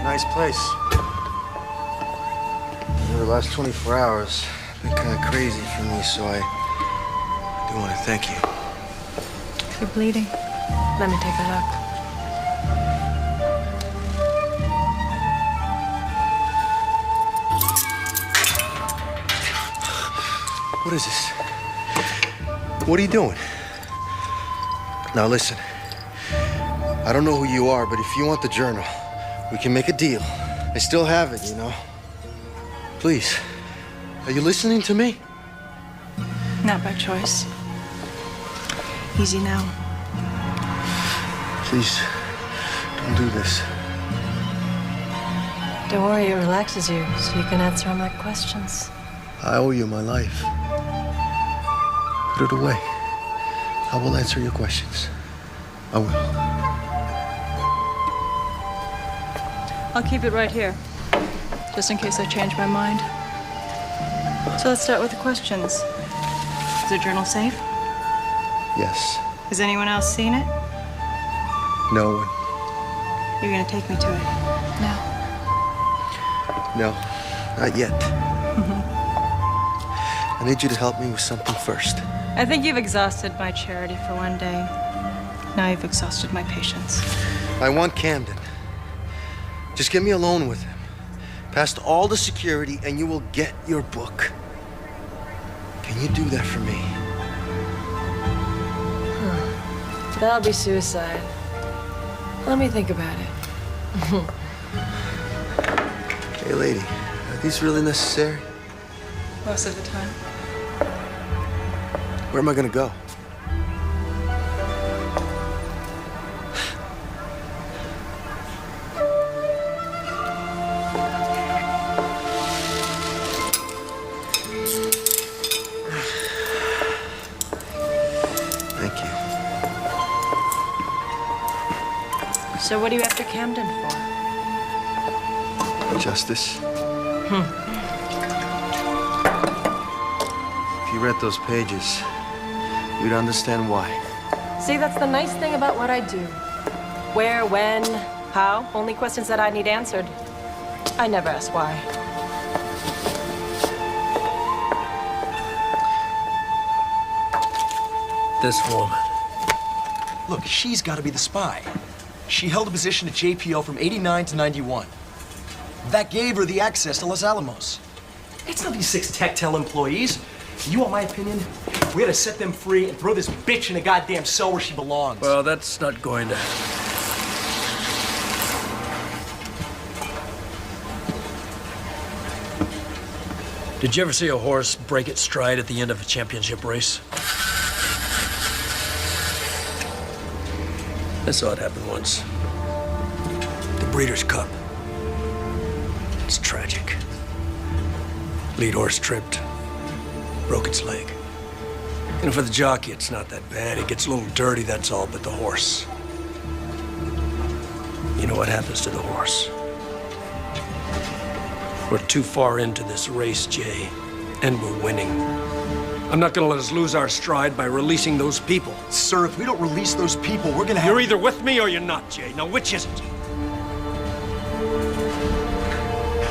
Nice place. The last 24 hours have been kind of crazy for me, so I do want to thank you. You're bleeding. Let me take a look. What is this? What are you doing? Now listen, I don't know who you are, but if you want the journal, we can make a deal. I still have it, you know. Please, are you listening to me? Not by choice. Easy now. Please, don't do this. Don't worry, it relaxes you, so you can answer all my questions. I owe you my life. Put it away. I will answer your questions. I will. I'll keep it right here, just in case I change my mind. So let's start with the questions. Is the journal safe? Yes. Has anyone else seen it? No one. You're gonna take me to it. No. No, not yet. I need you to help me with something first. I think you've exhausted my charity for one day. Now you've exhausted my patience. I want Camden. Just get me alone with him. Past all the security, and you will get your book. Can you do that for me? That'll be suicide. Let me think about it. Hey, lady, are these really necessary? Most of the time. Where am I gonna go? Thank you. So what are you after Camden for? Justice. If you read those pages, you'd understand why. See, that's the nice thing about what I do. Where, when, how, only questions that I need answered. I never ask why. This woman. Look, she's got to be the spy. She held a position at JPO from 89 to 91. That gave her the access to Los Alamos. It's not these 6 Tectel employees. You want my opinion? We gotta set them free and throw this bitch in a goddamn cell where she belongs. Well, that's not going to happen. Did you ever see a horse break its stride at the end of a championship race? I saw it happen once. The Breeders' Cup. It's tragic. Lead horse tripped, broke its leg. You know, for the jockey, it's not that bad. It gets a little dirty, that's all, but the horse. You know what happens to the horse? We're too far into this race, Jay, and we're winning. I'm not gonna let us lose our stride by releasing those people. Sir, if we don't release those people, we're gonna have... You're either with me or you're not, Jay. Now, which is it?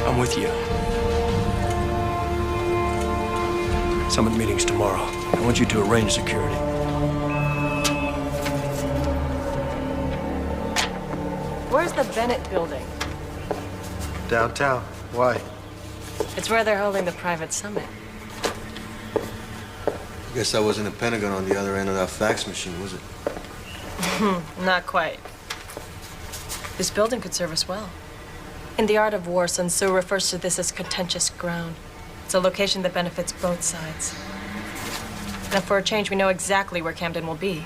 I'm with you. Summit meeting's tomorrow. I want you to arrange security. Where's the Bennett building? Downtown. Why? It's where they're holding the private summit. I guess that wasn't a Pentagon on the other end of that fax machine, was it? Not quite. This building could serve us well. In the art of war, Sun Tzu refers to this as contentious ground. It's a location that benefits both sides. Now, for a change, we know exactly where Camden will be.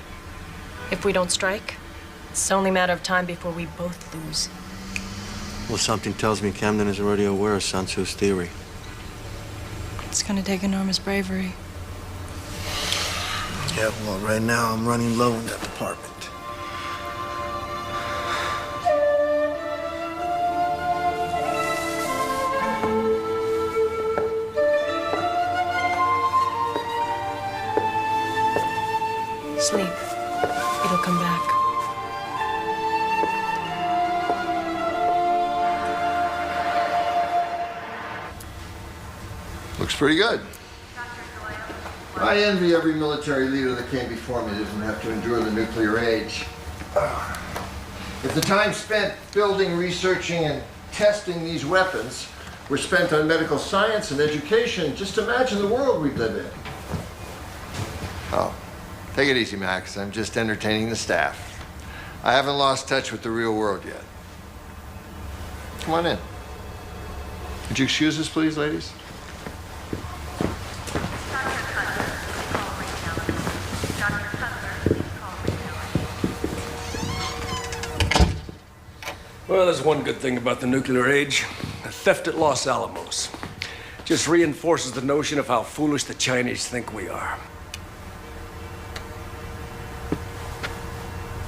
If we don't strike, it's only a matter of time before we both lose. Well, something tells me Camden is already aware of Sun Tzu's theory. It's gonna take enormous bravery. Yeah, well, right now I'm running low in that department. Sleep. It'll come back. Looks pretty good. I envy every military leader that came before me that didn't have to endure the nuclear age. If the time spent building, researching, and testing these weapons were spent on medical science and education, just imagine the world we'd live in. Oh, take it easy, Max. I'm just entertaining the staff. I haven't lost touch with the real world yet. Come on in. Would you excuse us, please, ladies? Well, there's one good thing about the nuclear age. The theft at Los Alamos. Just reinforces the notion of how foolish the Chinese think we are.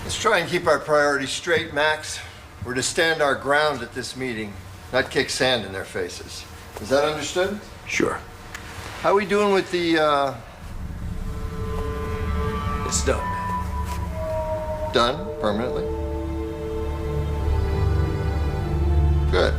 Let's try and keep our priorities straight, Max. We're to stand our ground at this meeting, not kick sand in their faces. Is that understood? Sure. How are we doing with the, It's done. Done? Permanently? Good.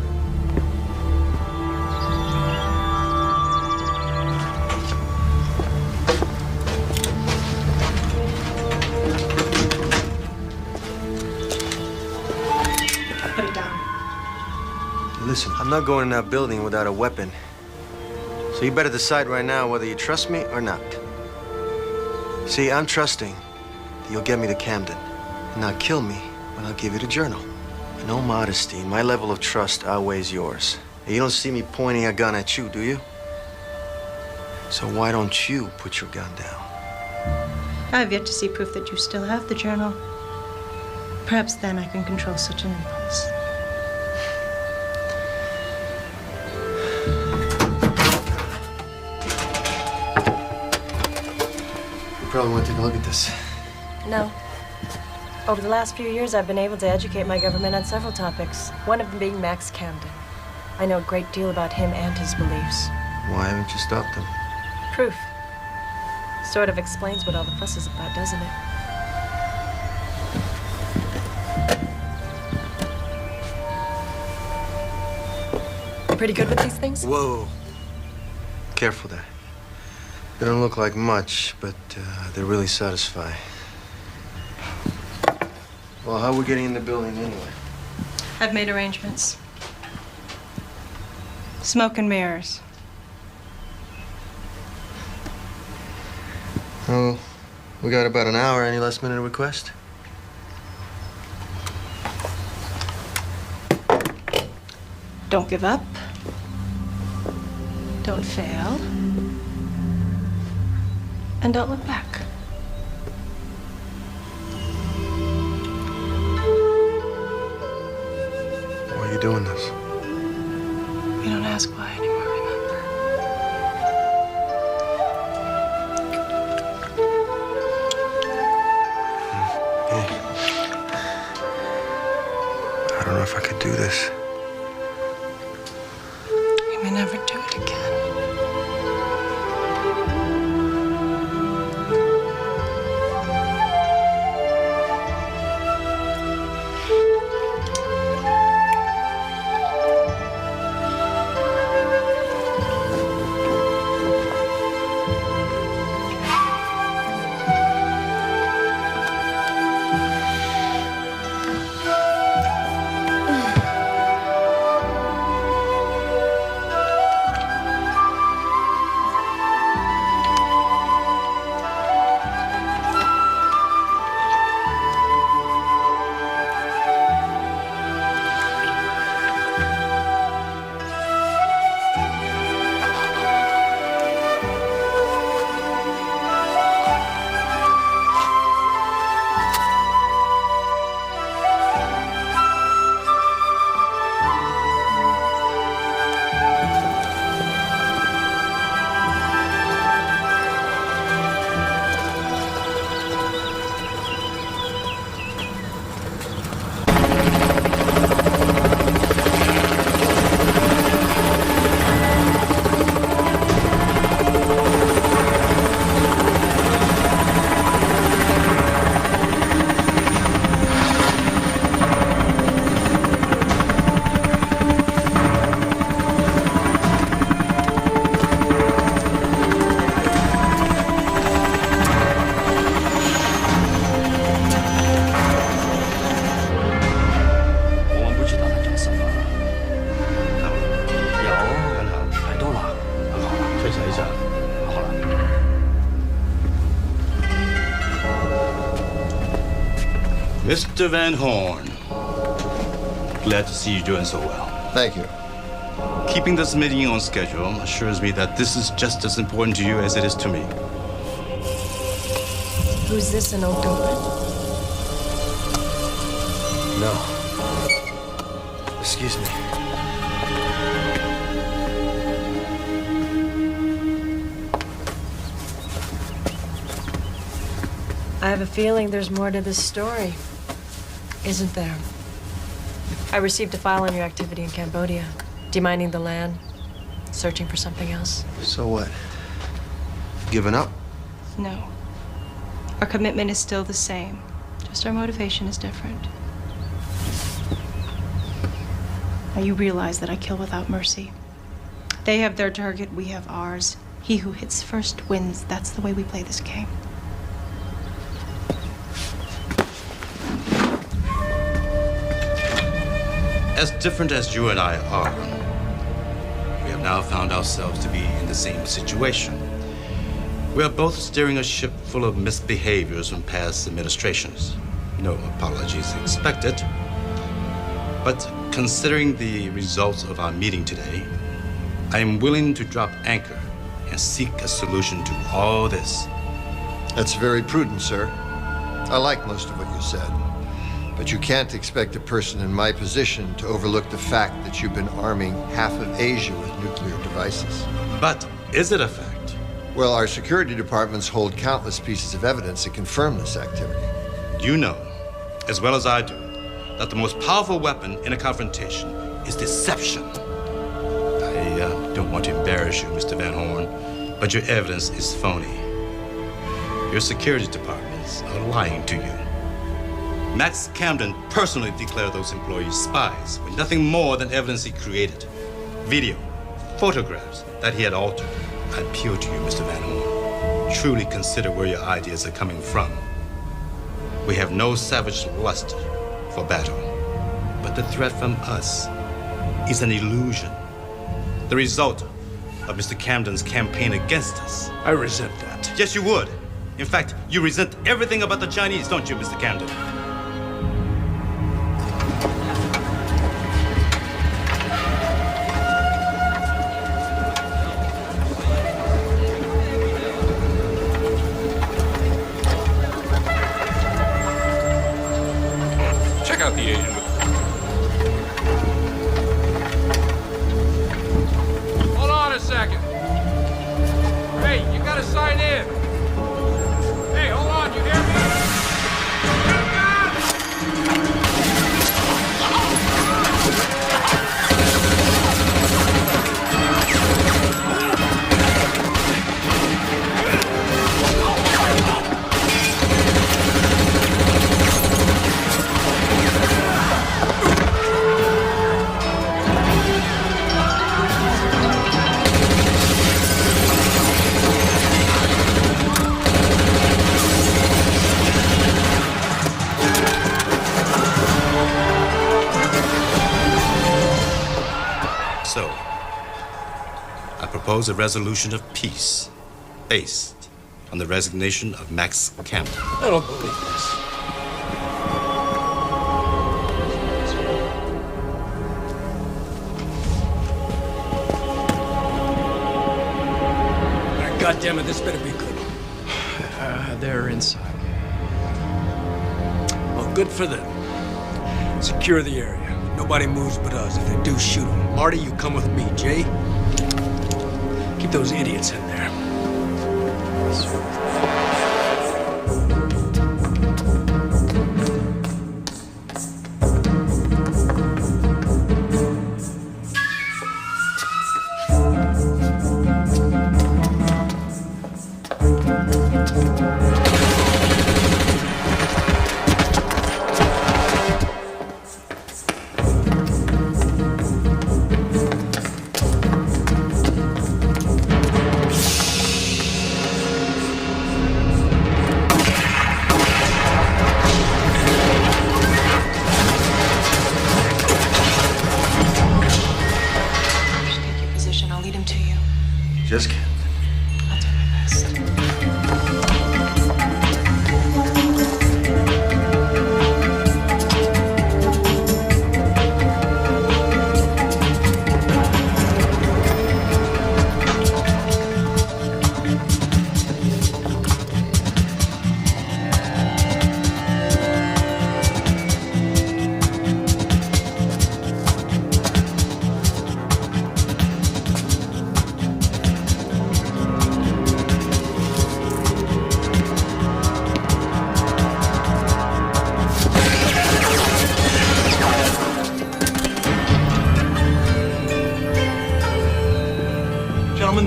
Put it down. Listen, I'm not going in that building without a weapon. So you better decide right now whether you trust me or not. See, I'm trusting that you'll get me to Camden and not kill me when I'll give you the journal. In all modesty, my level of trust outweighs yours. You don't see me pointing a gun at you, do you? So why don't you put your gun down? I have yet to see proof that you still have the journal. Perhaps then I can control such an impulse. You probably want to take a look at this. No. Over the last few years, I've been able to educate my government on several topics, one of them being Max Camden. I know a great deal about him and his beliefs. Why haven't you stopped him? Proof. Sort of explains what all the fuss is about, doesn't it? You pretty good with these things? Whoa. Careful there. They don't look like much, but they're really satisfying. Well, how are we getting in the building anyway? I've made arrangements. Smoke and mirrors. Oh, we got about an hour. Any last minute request? Don't give up. Don't fail. And don't look back. Why are you doing this? You don't ask why anymore, remember? Hey. I don't know if I could do this. You may never do it again. Mr. Van Horn, glad to see you doing so well. Thank you. Keeping this meeting on schedule assures me that this is just as important to you as it is to me. Who's this, an old Doberman? No. Excuse me. I have a feeling there's more to this story, isn't there? I received a file on your activity in Cambodia, demining the land, searching for something else. So what? Giving up? No. Our commitment is still the same. Just our motivation is different. Now you realize that I kill without mercy. They have their target, we have ours. He who hits first wins. That's the way we play this game. As different as you and I are, we have now found ourselves to be in the same situation. We are both steering a ship full of misbehaviors from past administrations. No apologies expected. But considering the results of our meeting today, I am willing to drop anchor and seek a solution to all this. That's very prudent, sir. I like most of what you said. But you can't expect a person in my position to overlook the fact that you've been arming half of Asia with nuclear devices. But is it a fact? Well, our security departments hold countless pieces of evidence that confirm this activity. You know, as well as I do, that the most powerful weapon in a confrontation is deception. I don't want to embarrass you, Mr. Van Horn, but your evidence is phony. Your security departments are lying to you. Max Camden personally declared those employees spies with nothing more than evidence he created. Video, photographs that he had altered. I appeal to you, Mr. Van Horn. Truly consider where your ideas are coming from. We have no savage lust for battle, but the threat from us is an illusion. The result of Mr. Camden's campaign against us. I resent that. Yes, you would. In fact, you resent everything about the Chinese, don't you, Mr. Camden? Check out the Asian with... Hold on a second. Hey, you gotta sign in. Hey, hold on, you hear me? So, I propose a resolution of peace based on the resignation of Max Camden. I don't believe this. God damn it, this better be good. They're inside. Well, good for them. Secure the area. Nobody moves but us. If they do, shoot them. Marty, you come with me. Jay, keep those idiots in there. Just kidding. I'll do my best.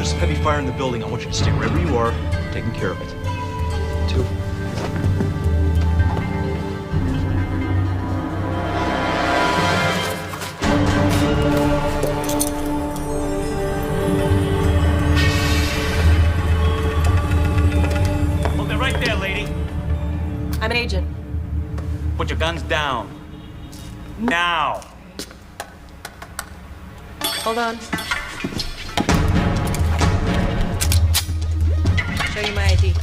there's heavy fire in the building, I want you to stay wherever you are, taking care of it. 2. Hold it right there, lady. I'm an agent. Put your guns down. Now. Hold on. Show you my ID.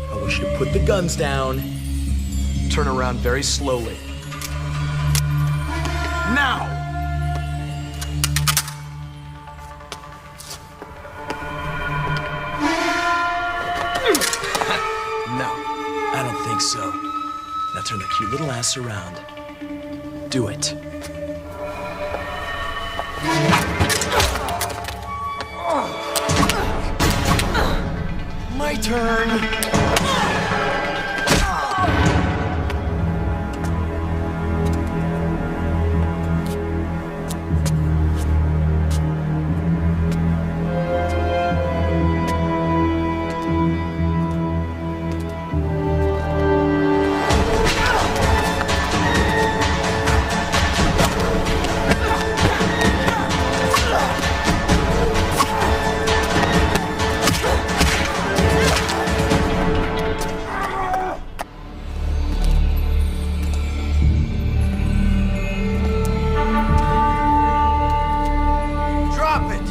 I want you to put the guns down, turn around very slowly. Now! No, I don't think so. Now turn the cute little ass around. Do it. My turn. Drop it!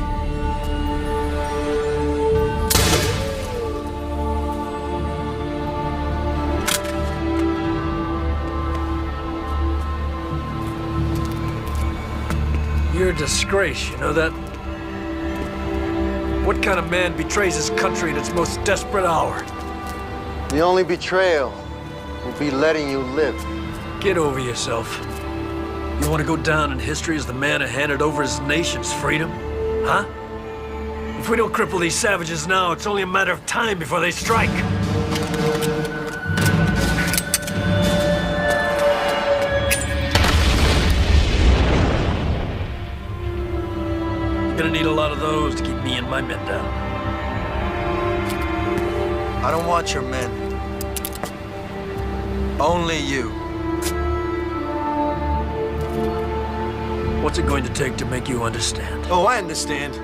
You're a disgrace, you know that? What kind of man betrays his country in its most desperate hour? The only betrayal will be letting you live. Get over yourself. You want to go down in history as the man who handed over his nation's freedom? Huh? If we don't cripple these savages now, it's only a matter of time before they strike. You're gonna need a lot of those to keep me and my men down. I don't want your men. Only you. What's it going to take to make you understand? Oh, I understand.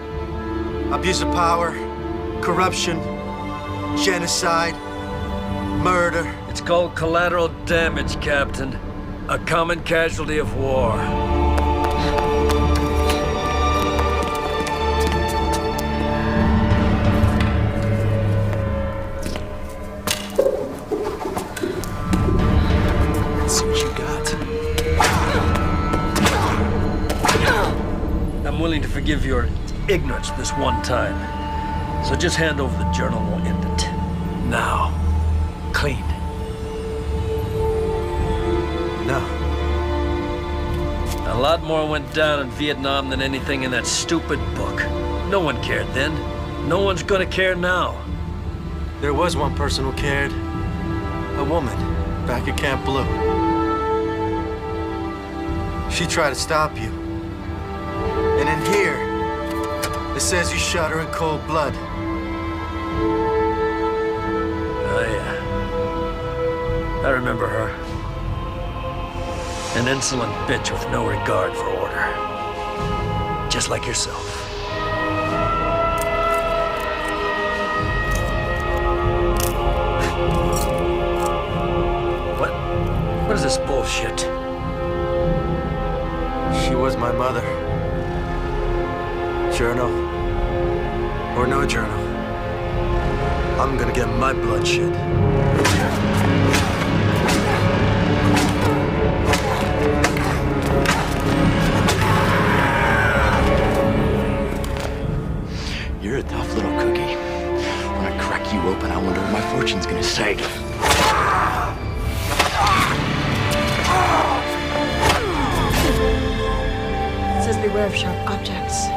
Abuse of power, corruption, genocide, murder. It's called collateral damage, Captain. A common casualty of war. Let's see what you got. I'm willing to forgive your ignorance this one time. So just hand over the journal and we'll end it. Now. Clean. No. A lot more went down in Vietnam than anything in that stupid book. No one cared then. No one's gonna care now. There was one person who cared. A woman back at Camp Blue. She tried to stop you. And in here, it says you shot her in cold blood. Oh, yeah. I remember her. An insolent bitch with no regard for order. Just like yourself. What is this bullshit? She was my mother. Journal or no journal, I'm gonna get my bloodshed. You're a tough little cookie. When I crack you open, I wonder what my fortune's gonna say. It says beware of sharp objects.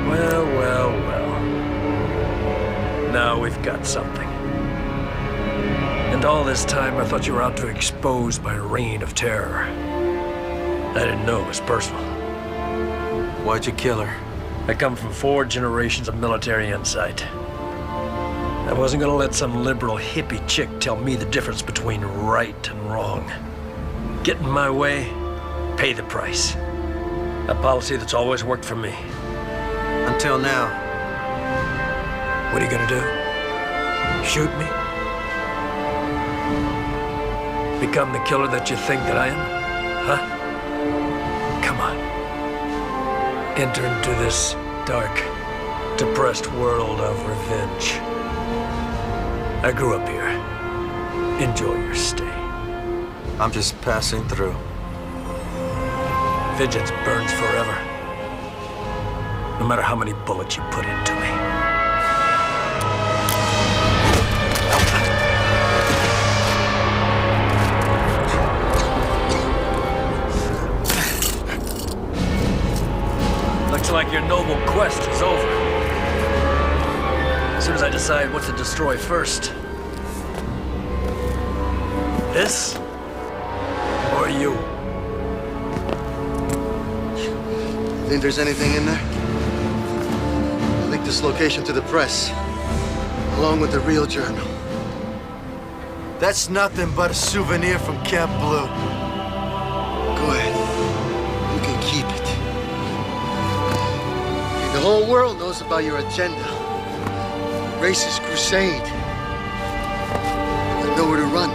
Well, well, well. Now we've got something. And all this time, I thought you were out to expose my reign of terror. I didn't know it was personal. Why'd you kill her? I come from 4 generations of military insight. I wasn't gonna let some liberal hippie chick tell me the difference between right and wrong. Get in my way, pay the price. A policy that's always worked for me. Until now. What are you gonna do? Shoot me? Become the killer that you think that I am? Huh? Come on. Enter into this dark, depressed world of revenge. I grew up here. Enjoy your stay. I'm just passing through. Vengeance burns forever. No matter how many bullets you put into me. Looks like your noble quest is over. As soon as I decide what to destroy first. This or you? Think there's anything in there? I'll leak this location to the press, along with the real journal. That's nothing but a souvenir from Camp Blue. Go ahead. You can keep it. The whole world knows about your agenda. Racist crusade. There's nowhere to run.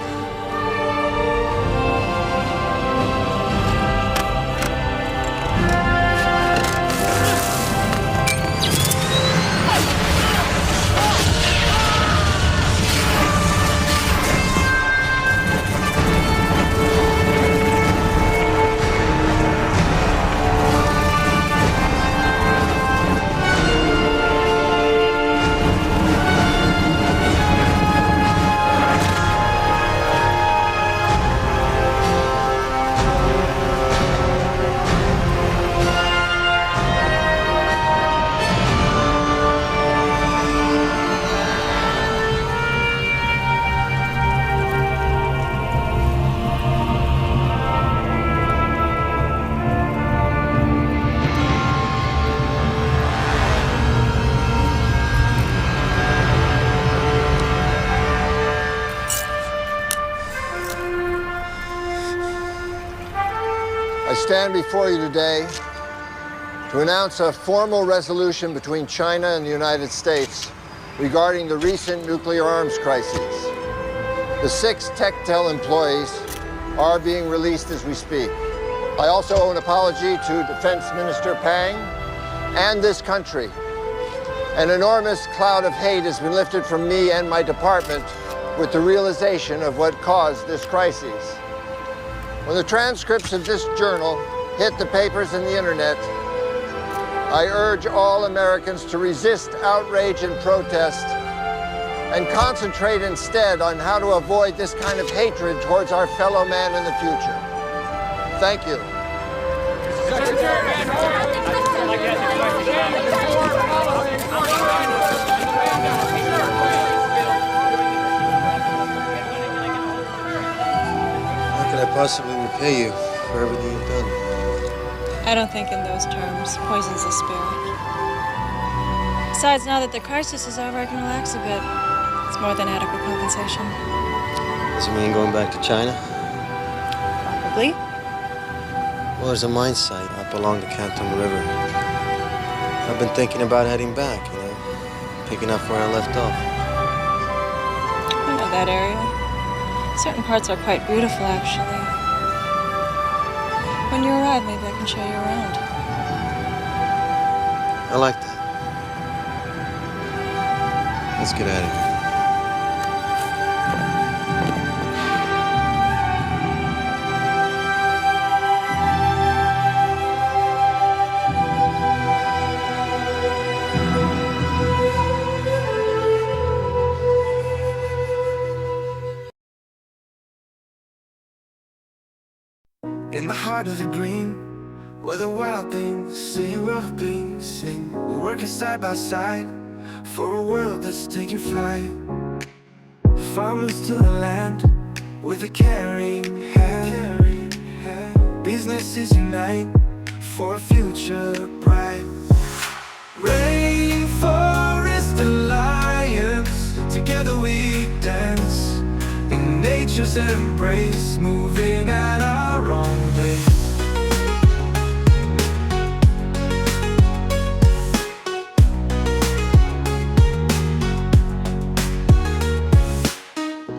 I stand before you today to announce a formal resolution between China and the United States regarding the recent nuclear arms crises. The 6 Techtel employees are being released as we speak. I also owe an apology to Defense Minister Pang and this country. An enormous cloud of hate has been lifted from me and my department with the realization of what caused this crisis. When the transcripts of this journal hit the papers and the internet, I urge all Americans to resist outrage and protest and concentrate instead on how to avoid this kind of hatred towards our fellow man in the future. Thank you. How can I possibly repay you for everything you've done? I don't think in those terms. Poison's the spirit. Besides, now that the crisis is over, I can relax a bit. It's more than adequate compensation. Does it mean going back to China? Probably. Well, there's a mine site up along the Canton River. I've been thinking about heading back, picking up where I left off. I know that area. Certain parts are quite beautiful, actually. When you arrive, maybe I can show you around. I like that. Let's get out of here. In the heart of the green, where the wild things sing, rough beings sing. We're working side by side for a world that's taking flight. Farmers to the land with a caring hand. Businesses unite for a future bright. Rainforest alliance, together we dance in nature's embrace, moving at our own pace.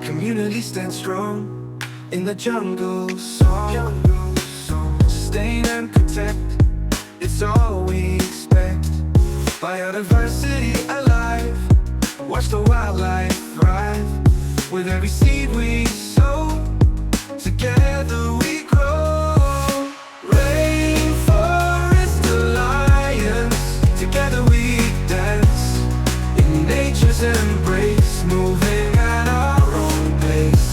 Community stands strong in the jungle song. Sustain and protect, it's all we expect. Biodiversity alive, watch the wildlife thrive. With every seed we sow, together we grow. Rainforest alliance, together we dance in nature's embrace, moving at our own pace.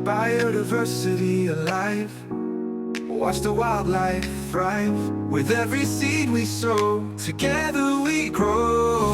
Biodiversity alive, watch the wildlife thrive. With every seed we sow, together we grow.